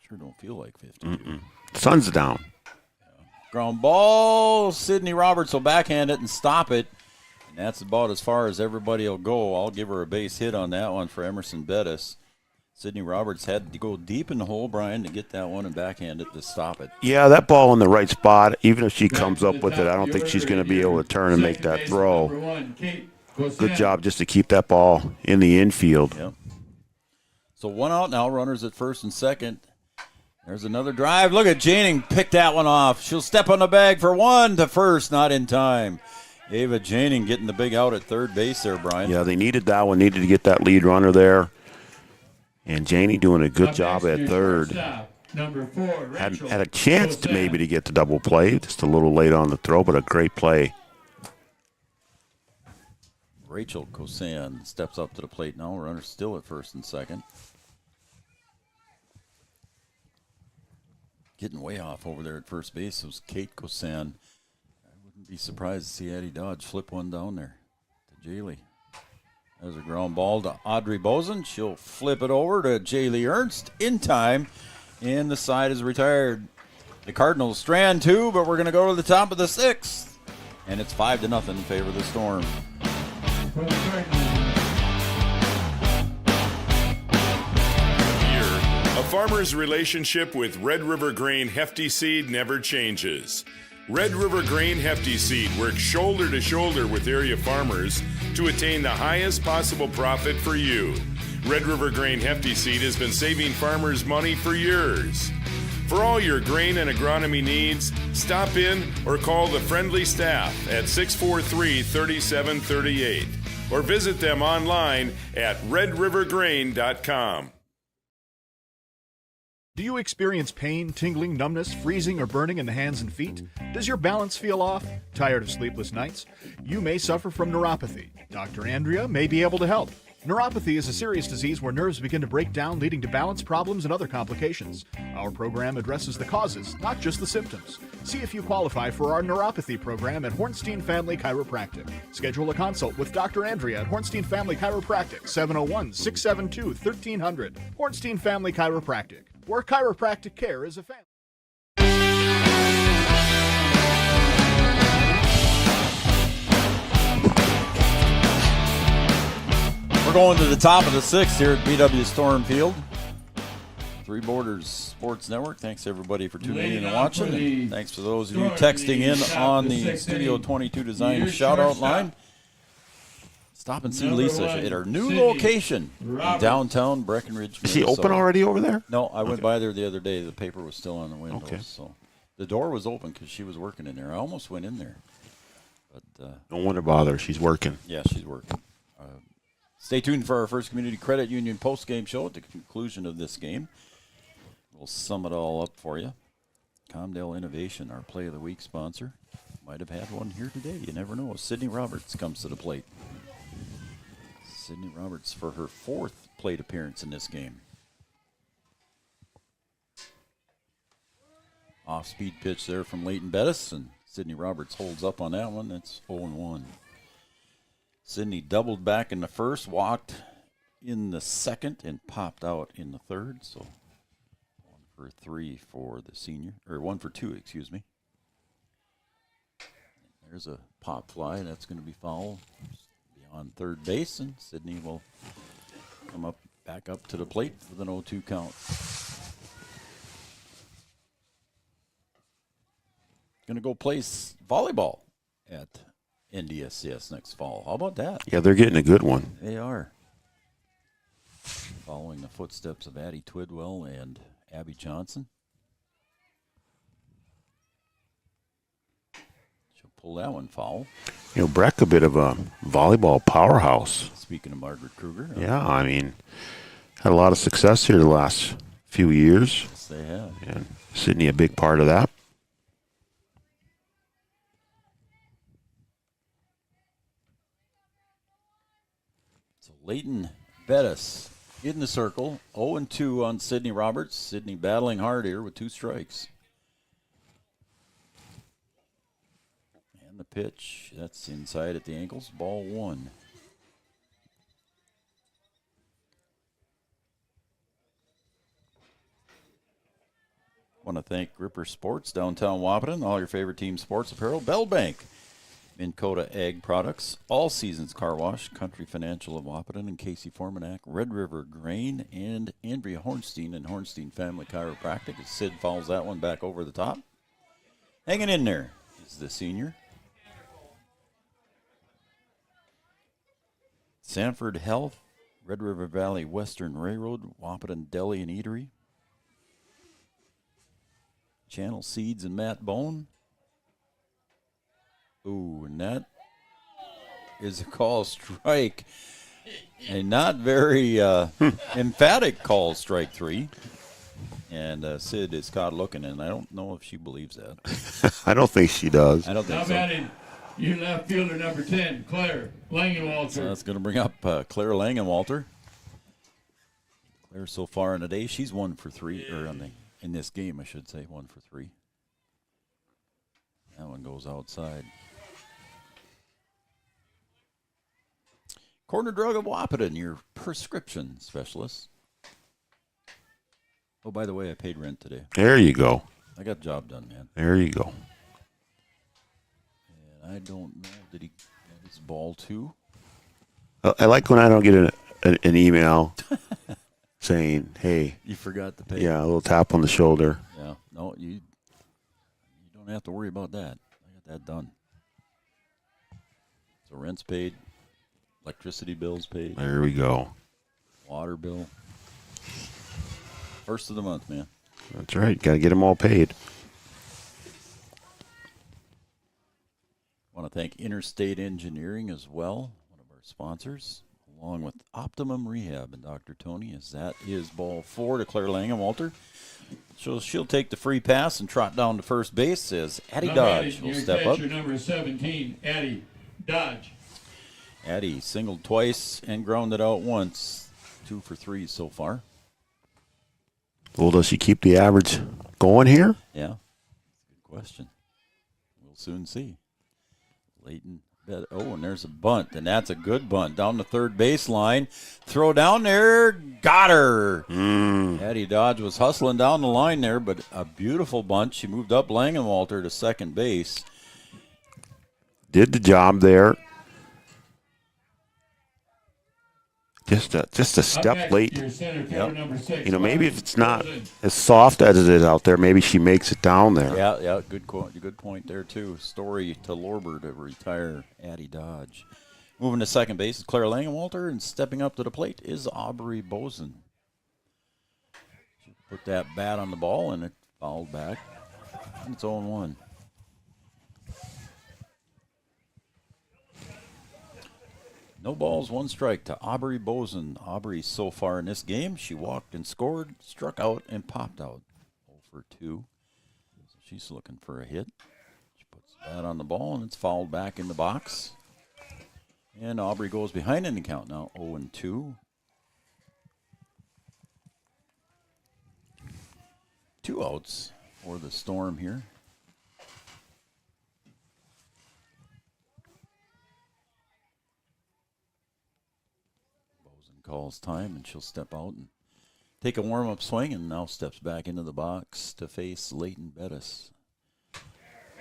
Sure don't feel like 52. Sun's down. Ground ball. Sydney Roberts will backhand it and stop it. And that's about as far as everybody will go. I'll give her a base hit on that one for Emerson Bettis. Sydney Roberts had to go deep in the hole, Brian, to get that one and backhand it to stop it. Yeah, that ball in the right spot, even if she comes up with it, I don't think she's going to be able to turn and make that throw. Good job just to keep that ball in the infield. Yep. So 1 out now, runners at first and second. There's another drive. Look at Janing pick that one off. She'll step on the bag for 1 to first, not in time. Ava Janing getting the big out at third base there, Brian. Yeah, they needed that one, needed to get that lead runner there. And Janie doing a good job at third. Number 4, Had a chance to maybe to get the double play, just a little late on the throw, but a great play. Rachel Kosan steps up to the plate now. Runner still at first and second. Getting way off over there at first base was Kate Kosan. I wouldn't be surprised to see Addie Dodge flip one down there to Jaylee. There's a ground ball to Audrey Bozen. She'll flip it over to Jaylee Ernst in time, and the side is retired. The Cardinals strand 2, but we're going to go to the top of the 6th, and it's 5-0 in favor of the Storm. A farmer's relationship with Red River Grain Hefty Seed never changes. Red River Grain Hefty Seed works shoulder to shoulder with area farmers to attain the highest possible profit for you. Red River Grain Hefty Seed has been saving farmers money for years. For all your grain and agronomy needs, stop in or call the friendly staff at 643-3738 or visit them online at redrivergrain.com. Do you experience pain, tingling, numbness, freezing, or burning in the hands and feet? Does your balance feel off? Tired of sleepless nights? You may suffer from neuropathy. Dr. Andrea may be able to help. Neuropathy is a serious disease where nerves begin to break down, leading to balance problems and other complications. Our program addresses the causes, not just the symptoms. See if you qualify for our neuropathy program at Hornstein Family Chiropractic. Schedule a consult with Dr. Andrea at Hornstein Family Chiropractic, 701-672-1300. Hornstein Family Chiropractic, where chiropractic care is a family. We're going to the top of the 6th here at BW Storm Field. Three Borders Sports Network. Thanks everybody for tuning in and watching. And thanks to those of you texting in on the Studio 22 Design shout-out line. Stop and see Lisa at our new location in downtown Breckenridge, Minnesota. Is she open already over there? No, I went by there the other day. The paper was still on the windows. So the door was open because she was working in there. I almost went in there. But don't want to bother. She's working. Yeah, she's working. Stay tuned for our First Community Credit Union post-game show at the conclusion of this game. We'll sum it all up for you. Comdale Innovation, our Play of the Week sponsor. Might have had one here today. You never know. Sydney Roberts comes to the plate. Sydney Roberts for her 4th plate appearance in this game. Off-speed pitch there from Leighton Bettis, and Sydney Roberts holds up on that one. That's 0-1. Sydney doubled back in the first, walked in the second, and popped out in the third. So 1 for 3 for the senior, or 1 for 2, excuse me. There's a pop fly. That's going to be foul beyond third base, and Sydney will come back up to the plate with an 0-2 count. Going to go play volleyball at NDSCS next fall. How about that? Yeah, they're getting a good one. They are. Following the footsteps of Addie Twidwell and Abby Johnson. She'll pull that one foul. You know, Breck, a bit of a volleyball powerhouse. Speaking of Margaret Kruger. Yeah, I mean, had a lot of success here the last few years. Yes, they have. And Sydney a big part of that. So Leighton Bettis in the circle. 0-2 on Sydney Roberts. Sydney battling hard here with 2 strikes. And the pitch, that's inside at the ankles. Ball 1. Want to thank Gripper Sports, downtown Wahpeton, all your favorite team sports apparel. Bell Bank, Minn Kota Ag Products, All Seasons Car Wash, Country Financial of Wahpeton and Casey Formanak, Red River Grain, and Andrea Hornstein and Hornstein Family Chiropractic. As Sid fouls that one back over the top. Hanging in there is the senior. Sanford Health, Red River Valley Western Railroad, Wahpeton Deli and Eatery. Channel Seeds and Matt Bone. Ooh, and that is a call strike. A not very emphatic call, strike 3. And Sid is caught looking, and I don't know if she believes that. I don't think she does. I don't think Now so. batting, your left fielder number 10, Claire Langenwalter. So that's going to bring up Claire Langenwalter. Claire so far in the day, she's 1 for 3, or in this game, I should say, 1 for 3. That one goes outside. Corner Drug of Wahpeton, your prescription specialist. Oh, by the way, I paid rent today. There you go. I got the job done, man. There you go. And I don't know, did he get his ball too? I like when I don't get an email saying, hey. You forgot to pay. Yeah, a little tap on the shoulder. Yeah, no, you don't have to worry about that. I got that done. So rent's paid, electricity bills paid. There we go. Water bill. First of the month, man. That's right. Got to get them all paid. Want to thank Interstate Engineering as well, one of our sponsors, along with Optimum Rehab and Dr. Tony, as that is ball 4 to Claire Langenwalter. So she'll take the free pass and trot down to first base as Addie Dodge will step up. Your number 17, Addie Dodge. Addie singled twice and grounded out once. 2 for 3 so far. Well, does she keep the average going here? Yeah, good question. We'll soon see. Leighton, oh, and there's a bunt, and that's a good bunt down the third baseline. Throw down there, got her. Addie Dodge was hustling down the line there, but a beautiful bunt. She moved up Langenwalter to second base. Did the job there. Just a step late. Yep. You know, maybe if it's not as soft as it is out there, maybe she makes it down there. Yeah, good point there too. Story to Lorber to retire Addie Dodge. Moving to second base is Claire Langenwalter, and stepping up to the plate is Aubrey Boson. She put that bat on the ball, and it fouled back. And it's 0-1. No balls, 1 strike to Aubrey Boson. Aubrey so far in this game, she walked and scored, struck out, and popped out. 0 for 2. So she's looking for a hit. She puts that on the ball, and it's fouled back in the box. And Aubrey goes behind in the count now, 0-2. 2 outs for the Storm here. Calls time, and she'll step out and take a warm-up swing, and now steps back into the box to face Leighton Bettis.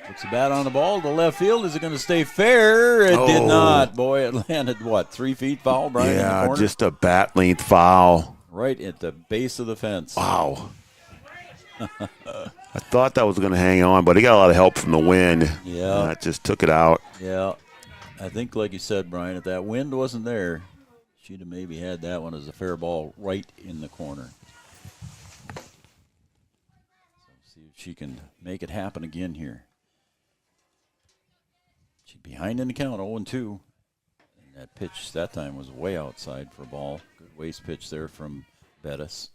Puts the bat on the ball to left field. Is it going to stay fair? It did not. Boy, it landed, 3 feet foul, Brian? Yeah, in the corner? just a bat length foul. Right at the base of the fence. Wow. I thought that was going to hang on, but he got a lot of help from the wind. Yeah. That just took it out. Yeah. I think, like you said, Brian, if that wind wasn't there, she'd have maybe had that one as a fair ball right in the corner. So see if she can make it happen again here. She's behind in the count, 0-2. And that pitch that time was way outside for a ball. Good waste pitch there from Bettis.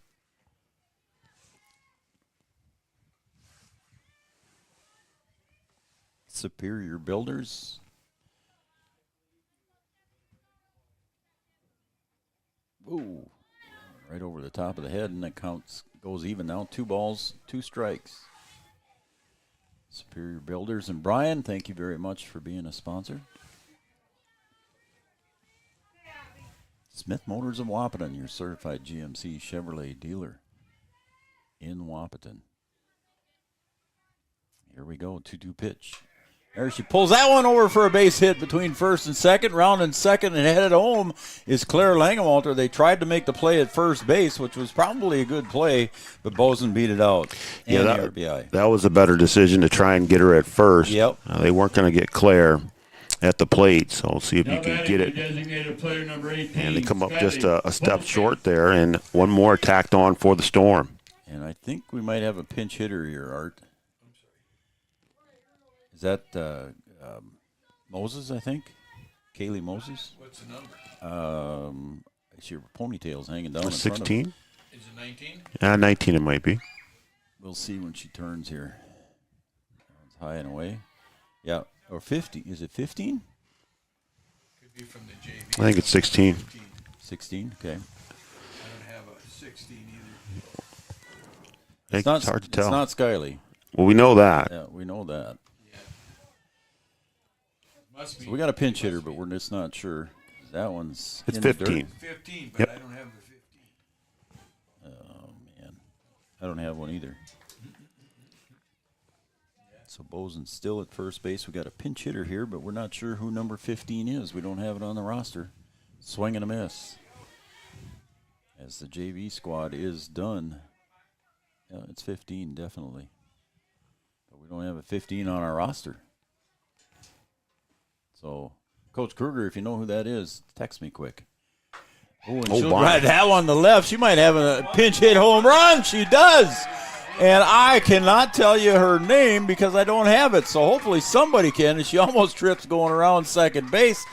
Superior Builders. Ooh, right over the top of the head, and that goes even now. 2 balls, 2 strikes. Superior Builders. And Brian, thank you very much for being a sponsor. Smith Motors of Wahpeton, your certified GMC Chevrolet dealer in Wahpeton. Here we go, 2-2 pitch. There she pulls that one over for a base hit between first and second. Rounding second and headed home is Claire Langewalter. They tried to make the play at first base, which was probably a good play, but Bozen beat it out. Yeah, and the RBI. That was a better decision to try and get her at first. Yep. They weren't going to get Claire at the plate, so we'll see if you can get it. Designated player number 18, And they come up Skyly. just a step short there, and one more tacked on for the Storm. And I think we might have a pinch hitter here, Art. Is that Moses, I think? Kaylee Moses? What's the number? Your ponytail's hanging down in front of 16? Is it 19? 19 it might be. We'll see when she turns here. It's high and away. Yeah, or 50. Is it 15? Could be from the JV. I think it's 16. 16, okay. I don't have a 16 either. It's hard to tell. It's not Skyly. Well, we know that. Yeah, we know that. Must be. So we got a pinch hitter, but we're just not sure. That one's It's in the 15. dirt. 15, but Yep. I don't have the 15. Oh, man. I don't have one either. So Bozen's still at first base. We got a pinch hitter here, but we're not sure who number 15 is. We don't have it on the roster. Swing and a miss. As the JV squad is done. Yeah, it's 15, definitely. But we don't have a 15 on our roster. So, Coach Kruger, if you know who that is, text me quick. Oh, and she'll ride that one to the left. She might have a pinch hit home run. She does. And I cannot tell you her name because I don't have it. So hopefully somebody can. And she almost trips going around second base.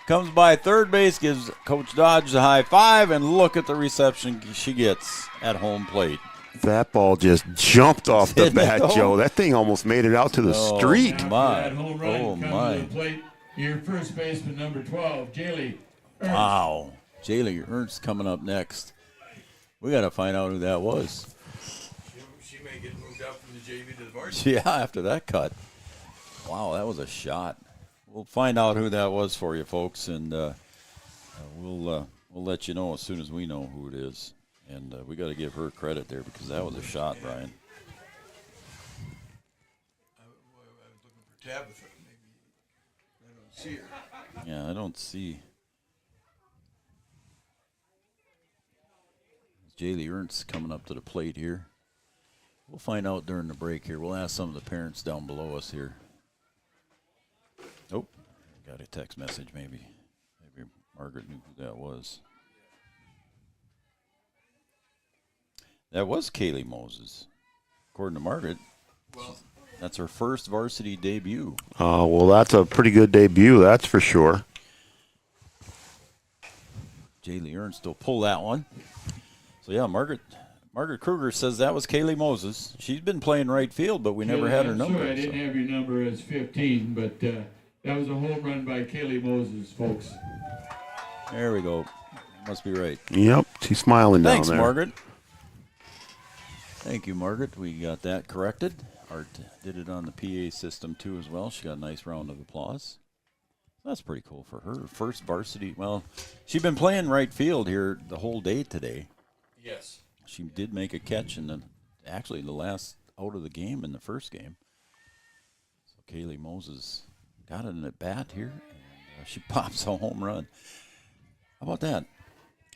Comes by third base, gives Coach Dodge a high five, and look at the reception she gets at home plate. That ball just jumped off the Didn't it, bat, though? Joe. That thing almost made it out to the street. That home run Oh, comes my. to the plate. Your first baseman, number 12, Jaylee Ernst. Wow. Jaylee Ernst coming up next. We got to find out who that was. She may get moved up from the JV to the varsity. Yeah, after that cut. Wow, that was a shot. We'll find out who that was for you, folks, and we'll let you know as soon as we know who it is. And we got to give her credit there because that was a shot, Brian. I was looking for Tabitha. Maybe I don't see her. Yeah, I don't see. Jaylee Ernst coming up to the plate here. We'll find out during the break here. We'll ask some of the parents down below us here. Oh, got a text message maybe. Maybe Margaret knew who that was. That was Kaylee Moses. According to Margaret, that's her first varsity debut. Well, that's a pretty good debut, that's for sure. Jaylee Ernst will pull that one. So, yeah, Margaret Kruger says that was Kaylee Moses. She's been playing right field, but we never had her number. Sorry, I didn't have your number as 15, but that was a home run by Kaylee Moses, folks. There we go. Must be right. Yep, she's smiling down there. Thanks, Margaret. Thank you, Margaret. We got that corrected. Art did it on the PA system, too, as well. She got a nice round of applause. That's pretty cool for her. First varsity. Well, she's been playing right field here the whole day today. Yes. She did make a catch in the last out of the game in the first game. So Kaylee Moses got an at bat here, and she pops a home run. How about that?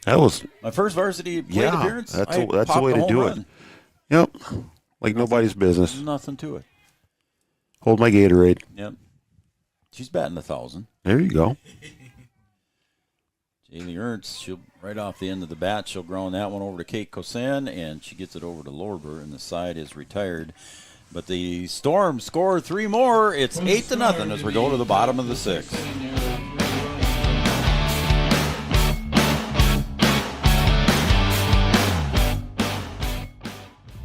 That was my first varsity plate appearance. That's the way to do it. Yep, like nobody's business. Nothing to it. Hold my Gatorade. Yep. She's batting 1,000. There you go. Jaylee Ernst, she'll right off the end of the bat, she'll ground that one over to Kate Kosan, and she gets it over to Lorber, and the side is retired. But the Storm score 3 more. It's 8-0 as we go to the bottom of the 6th.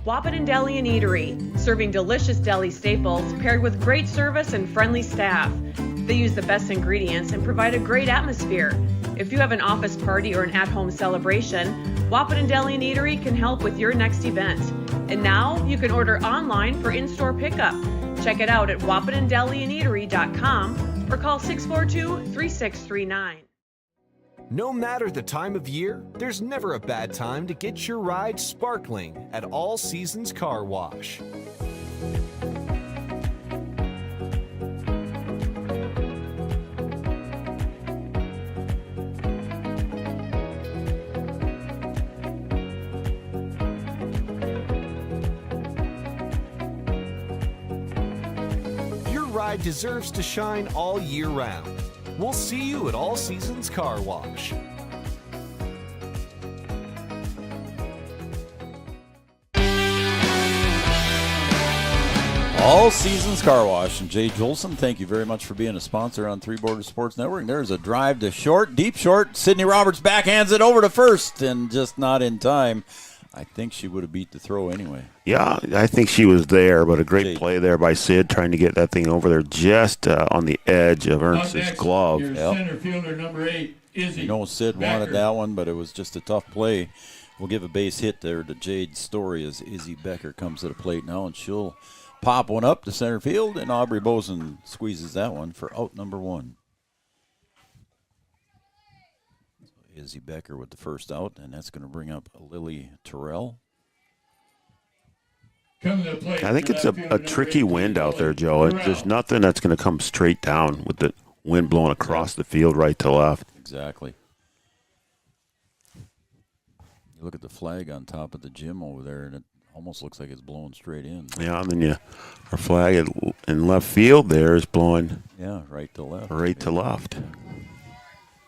Wahpeton Deli and Eatery, serving delicious deli staples paired with great service and friendly staff. They use the best ingredients and provide a great atmosphere. If you have an office party or an at-home celebration, Wahpeton Deli and Eatery can help with your next event. And now you can order online for in-store pickup. Check it out at wahpetondeliandeatery.com or call 642-3639. No matter the time of year, there's never a bad time to get your ride sparkling at All Seasons Car Wash. Your ride deserves to shine all year round. We'll see you at All Seasons Car Wash. All Seasons Car Wash. And Jay Jolson, thank you very much for being a sponsor on Three Borders Sports Network. And there's a drive to short, deep short. Sydney Roberts backhands it over to first and just not in time. I think she would have beat the throw anyway. Yeah, I think she was there, but a great play there by Sid trying to get that thing over there just on the edge of Ernst's glove. Your center fielder, number 8, Izzy. You know, Sid wanted that one, but it was just a tough play. We'll give a base hit there to Jade Story as Izzy Becker comes to the plate now, and she'll pop one up to center field, and Aubrey Boson squeezes that one for out number 1. Izzy Becker with the first out, and that's going to bring up Lily Terrell. I think it's a tricky wind out there, Joe. There's nothing that's going to come straight down with the wind blowing across the field right to left. Exactly. You look at the flag on top of the gym over there, and it almost looks like it's blowing straight in. Yeah, and then our flag in left field there is blowing. Yeah, right to left. Right to left.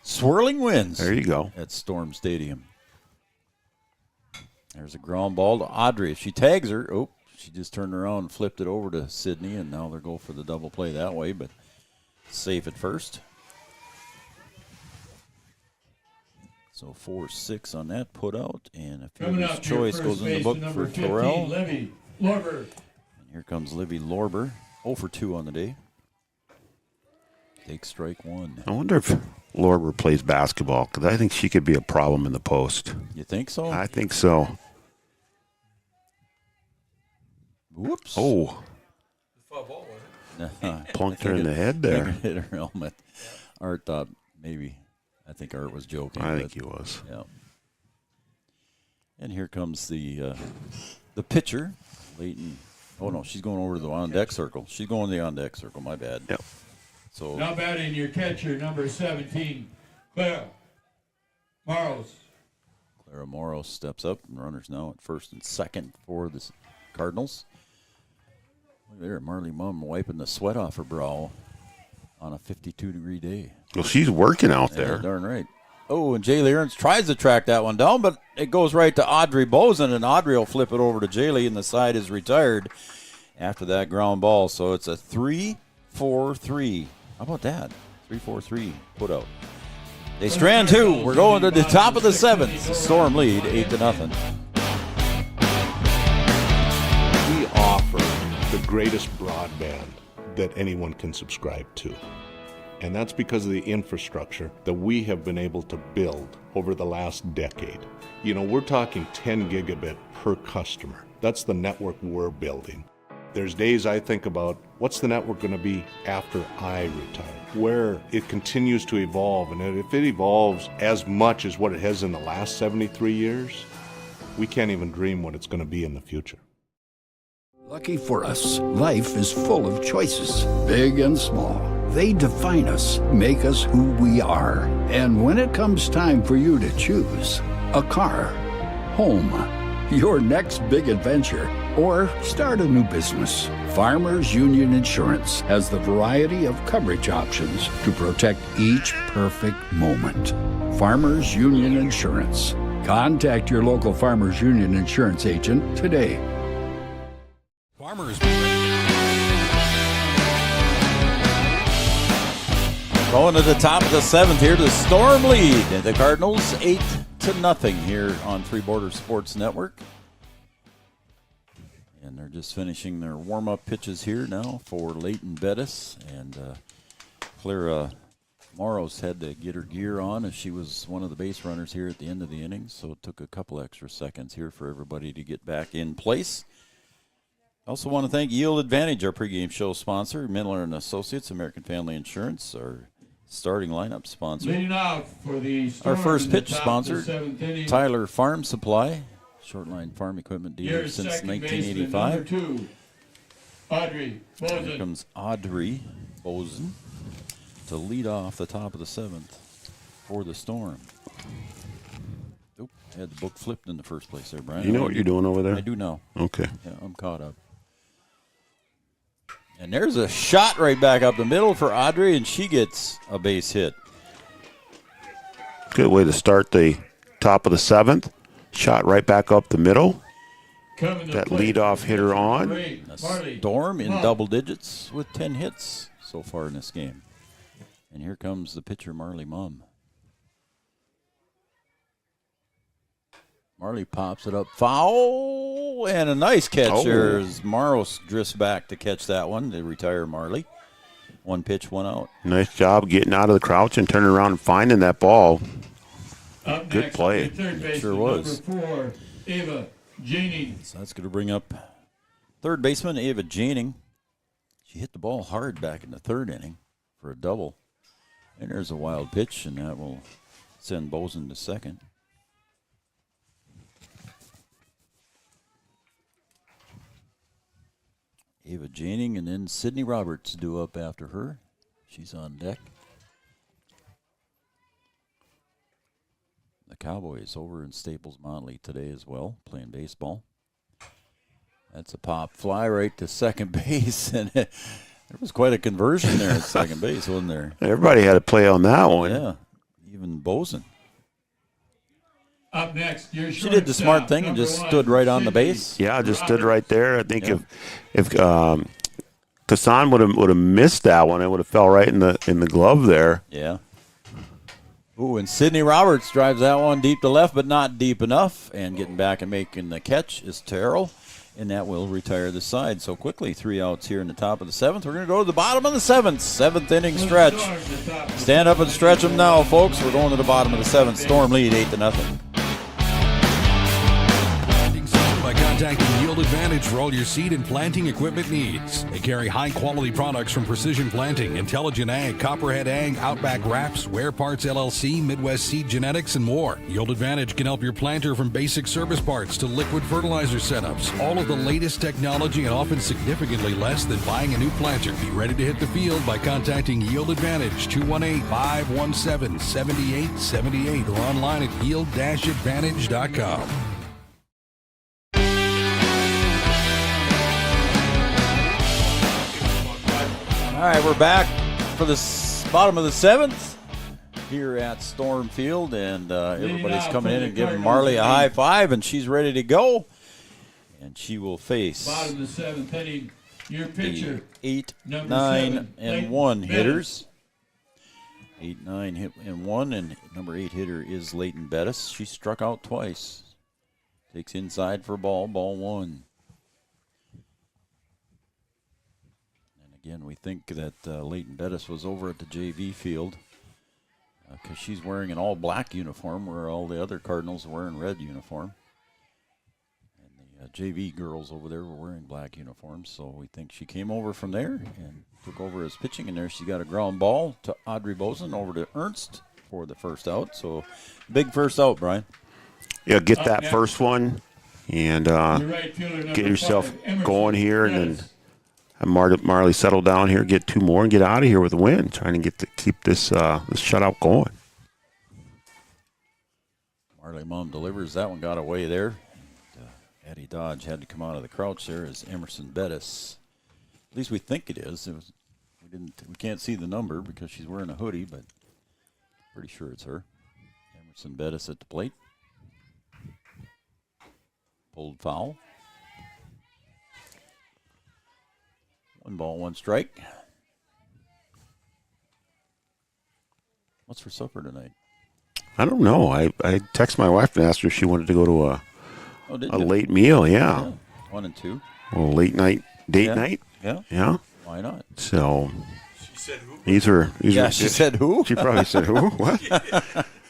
Swirling winds. There you go. At Storm Stadium. There's a ground ball to Audrey. If she tags her, she just turned around and flipped it over to Sydney, and now they'll go for the double play that way, but safe at first. So 4-6 on that put out, and a fielder's choice goes in the book for Terrell. Livy Lorber. And here comes Livy Lorber, 0 for 2 on the day. Take strike 1. I wonder if Lorber plays basketball, because I think she could be a problem in the post. You think so? I think so. Whoops. Oh. Foul ball, was it? Plunked her in the head there. Hit her helmet. Art thought maybe. I think Art was joking. I think he was. Yeah. And here comes the pitcher, Leighton. Oh, no, she's going over to the on-deck circle. She's going to the on-deck circle. My bad. Yep. So now batting your catcher, number 17, Clara Morrows. Clara Morrows steps up, and runners now at first and second for the Cardinals. Look there, Marley Mum wiping the sweat off her brow on a 52-degree day. Well, she's working out there. Darn right. Oh, and Jaylee Ernst tries to track that one down, but it goes right to Audrey Boson, and Audrey will flip it over to Jaylee, and the side is retired after that ground ball. So it's a 3-4-3. How about that? 3-4-3 put out. They strand 2. We're going to the top of the 7th. Storm lead 8-0. We offer the greatest broadband that anyone can subscribe to. And that's because of the infrastructure that we have been able to build over the last decade. You know, we're talking 10 gigabit per customer. That's the network we're building. There's days I think about what's the network going to be after I retire, where it continues to evolve. And if it evolves as much as what it has in the last 73 years, we can't even dream what it's going to be in the future. Lucky for us, life is full of choices, big and small. They define us, make us who we are. And when it comes time for you to choose a car, home, your next big adventure, or start a new business, Farmers Union Insurance has the variety of coverage options to protect each perfect moment. Farmers Union Insurance. Contact your local Farmers Union Insurance agent today. Farmers. Going to the top of the 7th here, the Storm lead. The Cardinals 8-0 here on Three Borders Sports Network. And they're just finishing their warm-up pitches here now for Leighton Bettis. And Clara Morrow's had to get her gear on as she was one of the base runners here at the end of the innings. So it took a couple extra seconds here for everybody to get back in place. Also want to thank Yield Advantage, our pregame show sponsor, Miller & Associates, American Family Insurance, our starting lineup sponsor. Leading out for the our first pitch top sponsor, of the 7th inning. Tyler Farm Supply, short-line farm equipment dealer Your since second 1985. baseman, number 2, Audrey Bozen. Here comes Audrey Bozen to lead off the top of the 7th for the Storm. Oop, I had the book flipped in the first place there, Brian. You know what you're doing over there? I do know. Okay. Yeah, I'm caught up. And there's a shot right back up the middle for Audrey, and she gets a base hit. Good way to start the top of the 7th. Shot right back up the middle. That leadoff hitter on. A Storm in double digits with 10 hits so far in this game. And here comes the pitcher, Marley Mumm. Marley pops it up, foul, and a nice catch there as Morrow drifts back to catch that one to retire Marley. One pitch, one out. Nice job getting out of the crouch and turning around and finding that ball. Good play. It sure was. Number 4, Ava Janing. So that's going to bring up third baseman, Ava Janing. She hit the ball hard back in the third inning for a double. And there's a wild pitch, and that will send Bozen to second. Ava Janing, and then Sydney Roberts due up after her. She's on deck. The Cowboys over in Staples Motley today as well, playing baseball. That's a pop fly right to second base, and there was quite a conversion there at second base, wasn't there? Everybody had a play on that one. Yeah, even Bozen. Up next, she did the smart thing and just stood right on the base. Yeah, just stood right there. I think if Kassan would have missed that one, it would have fell right in the glove there. Yeah. Ooh, and Sydney Roberts drives that one deep to left, but not deep enough. And getting back and making the catch is Terrell, and that will retire the side. So quickly, 3 outs here in the top of the 7th. We're going to go to the bottom of the 7th inning stretch. Stand up and stretch them now, folks. We're going to the bottom of the 7th. Storm lead 8-0. By contacting Yield Advantage for all your seed and planting equipment needs. They carry high-quality products from Precision Planting, Intelligent Ag, Copperhead Ag, Outback Wraps, Ware Parts LLC, Midwest Seed Genetics, and more. Yield Advantage can help your planter from basic service parts to liquid fertilizer setups. All of the latest technology and often significantly less than buying a new planter. Be ready to hit the field by contacting Yield Advantage, 218-517-7878, or online at yield-advantage.com. All right, we're back for the bottom of the 7th here at Storm Field, and everybody's coming in and giving Marley a high five, and she's ready to go. And she will face bottom of the 7th inning, your pitcher, 8, number 9, 7, and 1 hitters. 8, 9, and 1, and number 8 hitter is Leighton Bettis. She struck out twice. Takes inside for ball 1. Again, we think that Leighton Bettis was over at the JV field because she's wearing an all-black uniform where all the other Cardinals are wearing red uniform. And the JV girls over there were wearing black uniforms, so we think she came over from there and took over as pitching. And there she got a ground ball to Audrey Bozen over to Ernst for the first out. So big first out, Brian. Yeah, get that first one and get yourself going here, and then have Marley settle down here, get 2 more, and get out of here with a win. Trying to keep this shutout going. Marley Mumm delivers. That one got away there. And, Addie Dodge had to come out of the crouch there as Emerson Bettis. At least we think it is. We can't see the number because she's wearing a hoodie, but pretty sure it's her. Emerson Bettis at the plate. Pulled foul. 1 ball, 1 strike. What's for supper tonight? I don't know. I texted my wife and asked her if she wanted to go to a late meal. Yeah. 1 and 2. A little late night date night. Yeah. Yeah. Why not? So She said who? these are. She said who? She probably said who? What?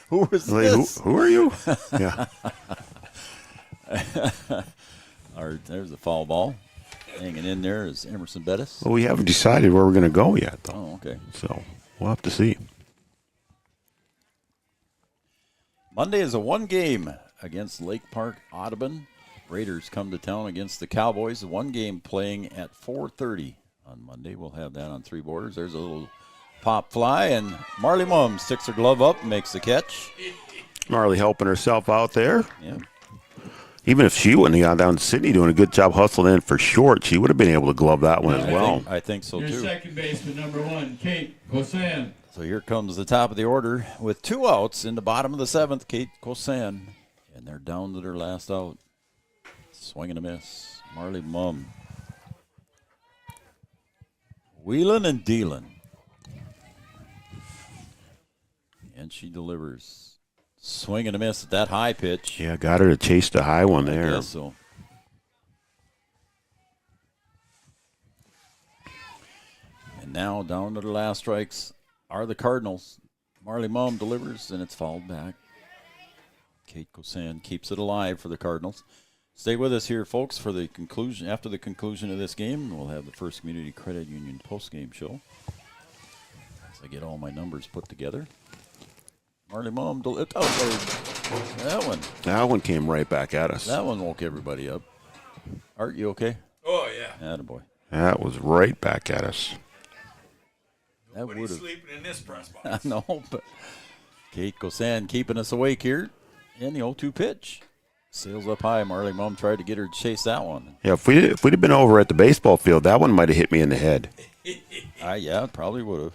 Who was like, this? Who are you? Yeah. There's the foul ball. Hanging in there is Emerson Bettis. Well, we haven't decided where we're going to go yet, though. Oh, okay. So we'll have to see. Monday is a one game against Lake Park Audubon. Raiders come to town against the Cowboys. One game playing at 4:30 on Monday. We'll have that on Three Borders. There's a little pop fly, and Marley Mum sticks her glove up and makes the catch. Marley helping herself out there. Yeah. Even if she wouldn't have gone down to Sydney doing a good job hustling in for short, she would have been able to glove that one as well. I think so, Your too. second baseman, number 1, Kate Kosan. So here comes the top of the order with 2 outs in the bottom of the 7th, Kate Kosan. And they're down to their last out. Swing and a miss. Marley Mum. Wheeling and dealing. And she delivers. Swing and a miss at that high pitch. Yeah, got her to chase the high one there. I guess so. And now down to the last strikes are the Cardinals. Marley Mum delivers, and it's fouled back. Kate Kosan keeps it alive for the Cardinals. Stay with us here, folks, for the conclusion. After the conclusion of this game, we'll have the First Community Credit Union post-game show. As I get all my numbers put together. Marley Mum, that one. That one came right back at us. That one woke everybody up. Art, you okay? Oh, yeah. Attaboy. That was right back at us. Nobody's sleeping in this press box. I know, but Kate Kosan keeping us awake here. And the 0-2 pitch. Sails up high. Marley Mum tried to get her to chase that one. Yeah, if we'd have been over at the baseball field, that one might have hit me in the head. Yeah, it probably would have.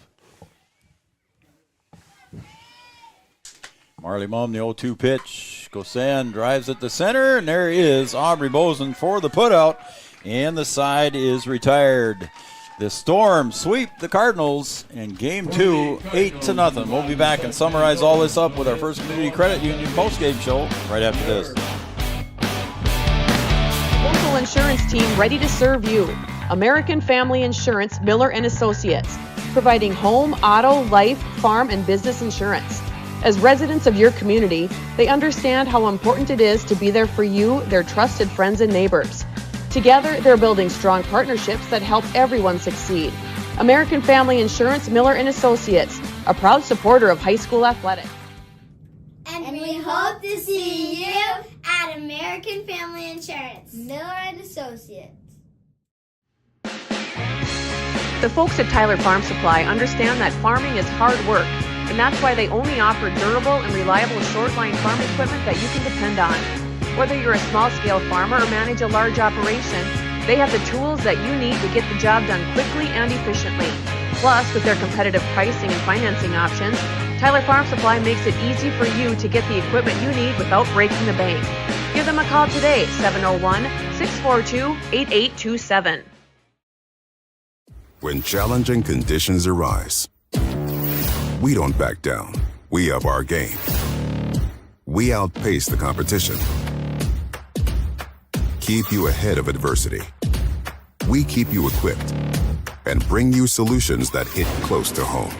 Marley Mum, the 0-2 pitch. Kosan drives it to center, and there is Aubrey Bozen for the putout, and the side is retired. The Storm sweep the Cardinals in Game 2, 8-0. We'll be back and summarize all this up with our First Community Credit Union postgame show right after this. Local insurance team ready to serve you. American Family Insurance, Miller & Associates, providing home, auto, life, farm, and business insurance. As residents of your community, they understand how important it is to be there for you, their trusted friends and neighbors. Together, they're building strong partnerships that help everyone succeed. American Family Insurance, Miller & Associates, a proud supporter of high school athletics. And we hope to see you at American Family Insurance, Miller & Associates. The folks at Tyler Farm Supply understand that farming is hard work, and that's why they only offer durable and reliable short-line farm equipment that you can depend on. Whether you're a small-scale farmer or manage a large operation, they have the tools that you need to get the job done quickly and efficiently. Plus, with their competitive pricing and financing options, Tyler Farm Supply makes it easy for you to get the equipment you need without breaking the bank. Give them a call today, 701-642-8827. When challenging conditions arise, we don't back down. We up our game. We outpace the competition. Keep you ahead of adversity. We keep you equipped and bring you solutions that hit close to home.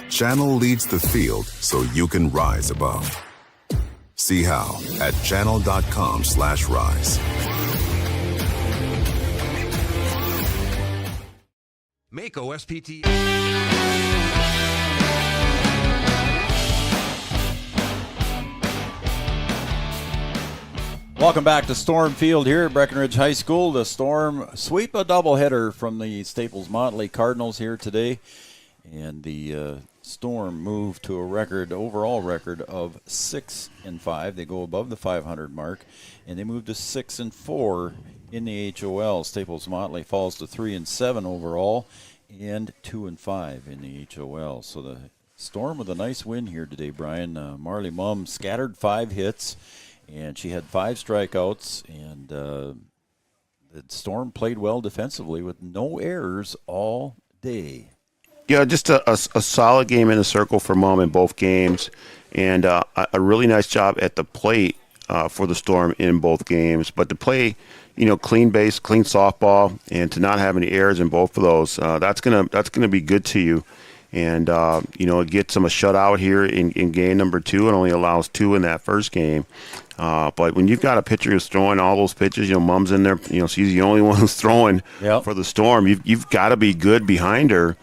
Channel leads the field so you can rise above. See how at channel.com/rise. Mako SPT. Welcome back to Storm Field here at Breckenridge High School. The Storm sweep a doubleheader from the Staples Motley Cardinals here today. And the Storm moved to a overall record of 6-5. They go above the 500 mark, and they moved to 6-4 in the HOL. Staples Motley falls to 3-7 overall and 2-5 in the HOL. So the Storm with a nice win here today, Brian. Marley Mum scattered 5 hits, and she had 5 strikeouts, and the Storm played well defensively with no errors all day. Yeah, just a solid game in the circle for Mum in both games, and a really nice job at the plate for the Storm in both games. But to play, clean base, clean softball, and to not have any errors in both of those, that's gonna be good to you. And it gets them a shutout here in game number 2. It only allows 2 in that first game. But when you've got a pitcher who's throwing all those pitches, Mum's in there, she's the only one who's throwing for the Storm. You've got to be good behind her,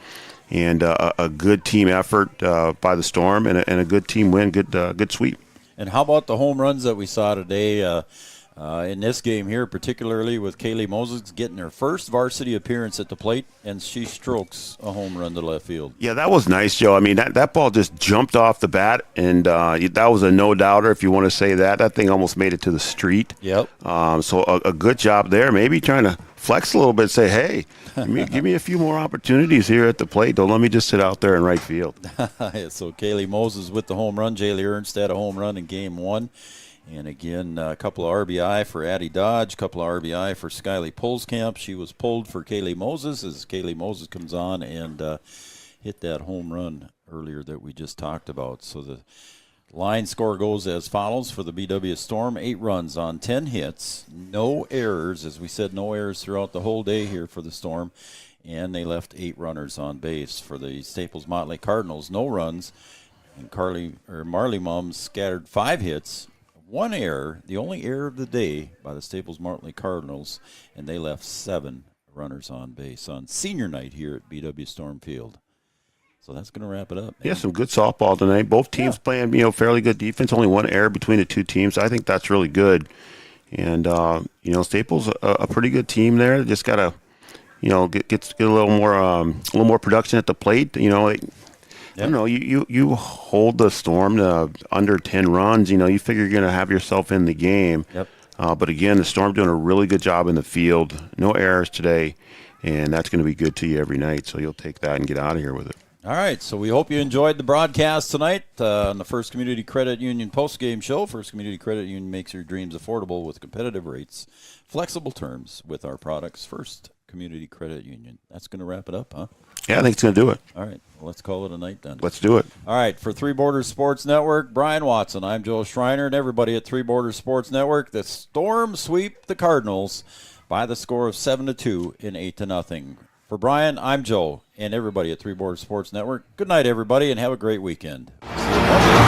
and a good team effort by the Storm, and a good team win, good sweep. And how about the home runs that we saw today in this game here, particularly with Kaylee Moses getting her first varsity appearance at the plate, and she strokes a home run to left field. Yeah, that was nice, Joe. I mean, that ball just jumped off the bat, and that was a no-doubter, if you want to say that. That thing almost made it to the street. Yep. So a good job there. Maybe trying to flex a little bit, say, hey, give me a few more opportunities here at the plate. Don't let me just sit out there in right field. So Kaylee Moses with the home run. Jaylee Ernst had a home run in game 1. And again, a couple of RBI for Addie Dodge, a couple of RBI for Skylie Pulskamp. She was pulled for Kaylee Moses as Kaylee Moses comes on and hit that home run earlier that we just talked about. So the line score goes as follows for the BW Storm: 8 runs on 10 hits, no errors. As we said, no errors throughout the whole day here for the Storm. And they left 8 runners on base. For the Staples Motley Cardinals, no runs. And Marley Mums scattered 5 hits. 1 error, the only error of the day by the Staples Motley Cardinals, and they left 7 runners on base on senior night here at BW Storm Field. So that's going to wrap it up. Yeah, some good softball tonight. Both teams playing, fairly good defense. Only 1 error between the 2 teams. I think that's really good. And Staples a pretty good team there. Just got to, get a little more production at the plate. I don't know, you hold the Storm to under 10 runs, you figure you're going to have yourself in the game. Yep. But again, the Storm doing a really good job in the field. No errors today, and that's going to be good to you every night. So you'll take that and get out of here with it. All right, so we hope you enjoyed the broadcast tonight on the First Community Credit Union postgame show. First Community Credit Union makes your dreams affordable with competitive rates, flexible terms with our products. First Community Credit Union. That's going to wrap it up, huh? Yeah, I think it's going to do it. All right, well, let's call it a night then. Let's do it. All right, for Three Borders Sports Network, Brian Watson, I'm Joe Schreiner, and everybody at Three Borders Sports Network. The Storm sweep the Cardinals by the score of 7-2 and 8-0. For Brian, I'm Joe, and everybody at Three Borders Sports Network. Good night, everybody, and have a great weekend. See you Monday.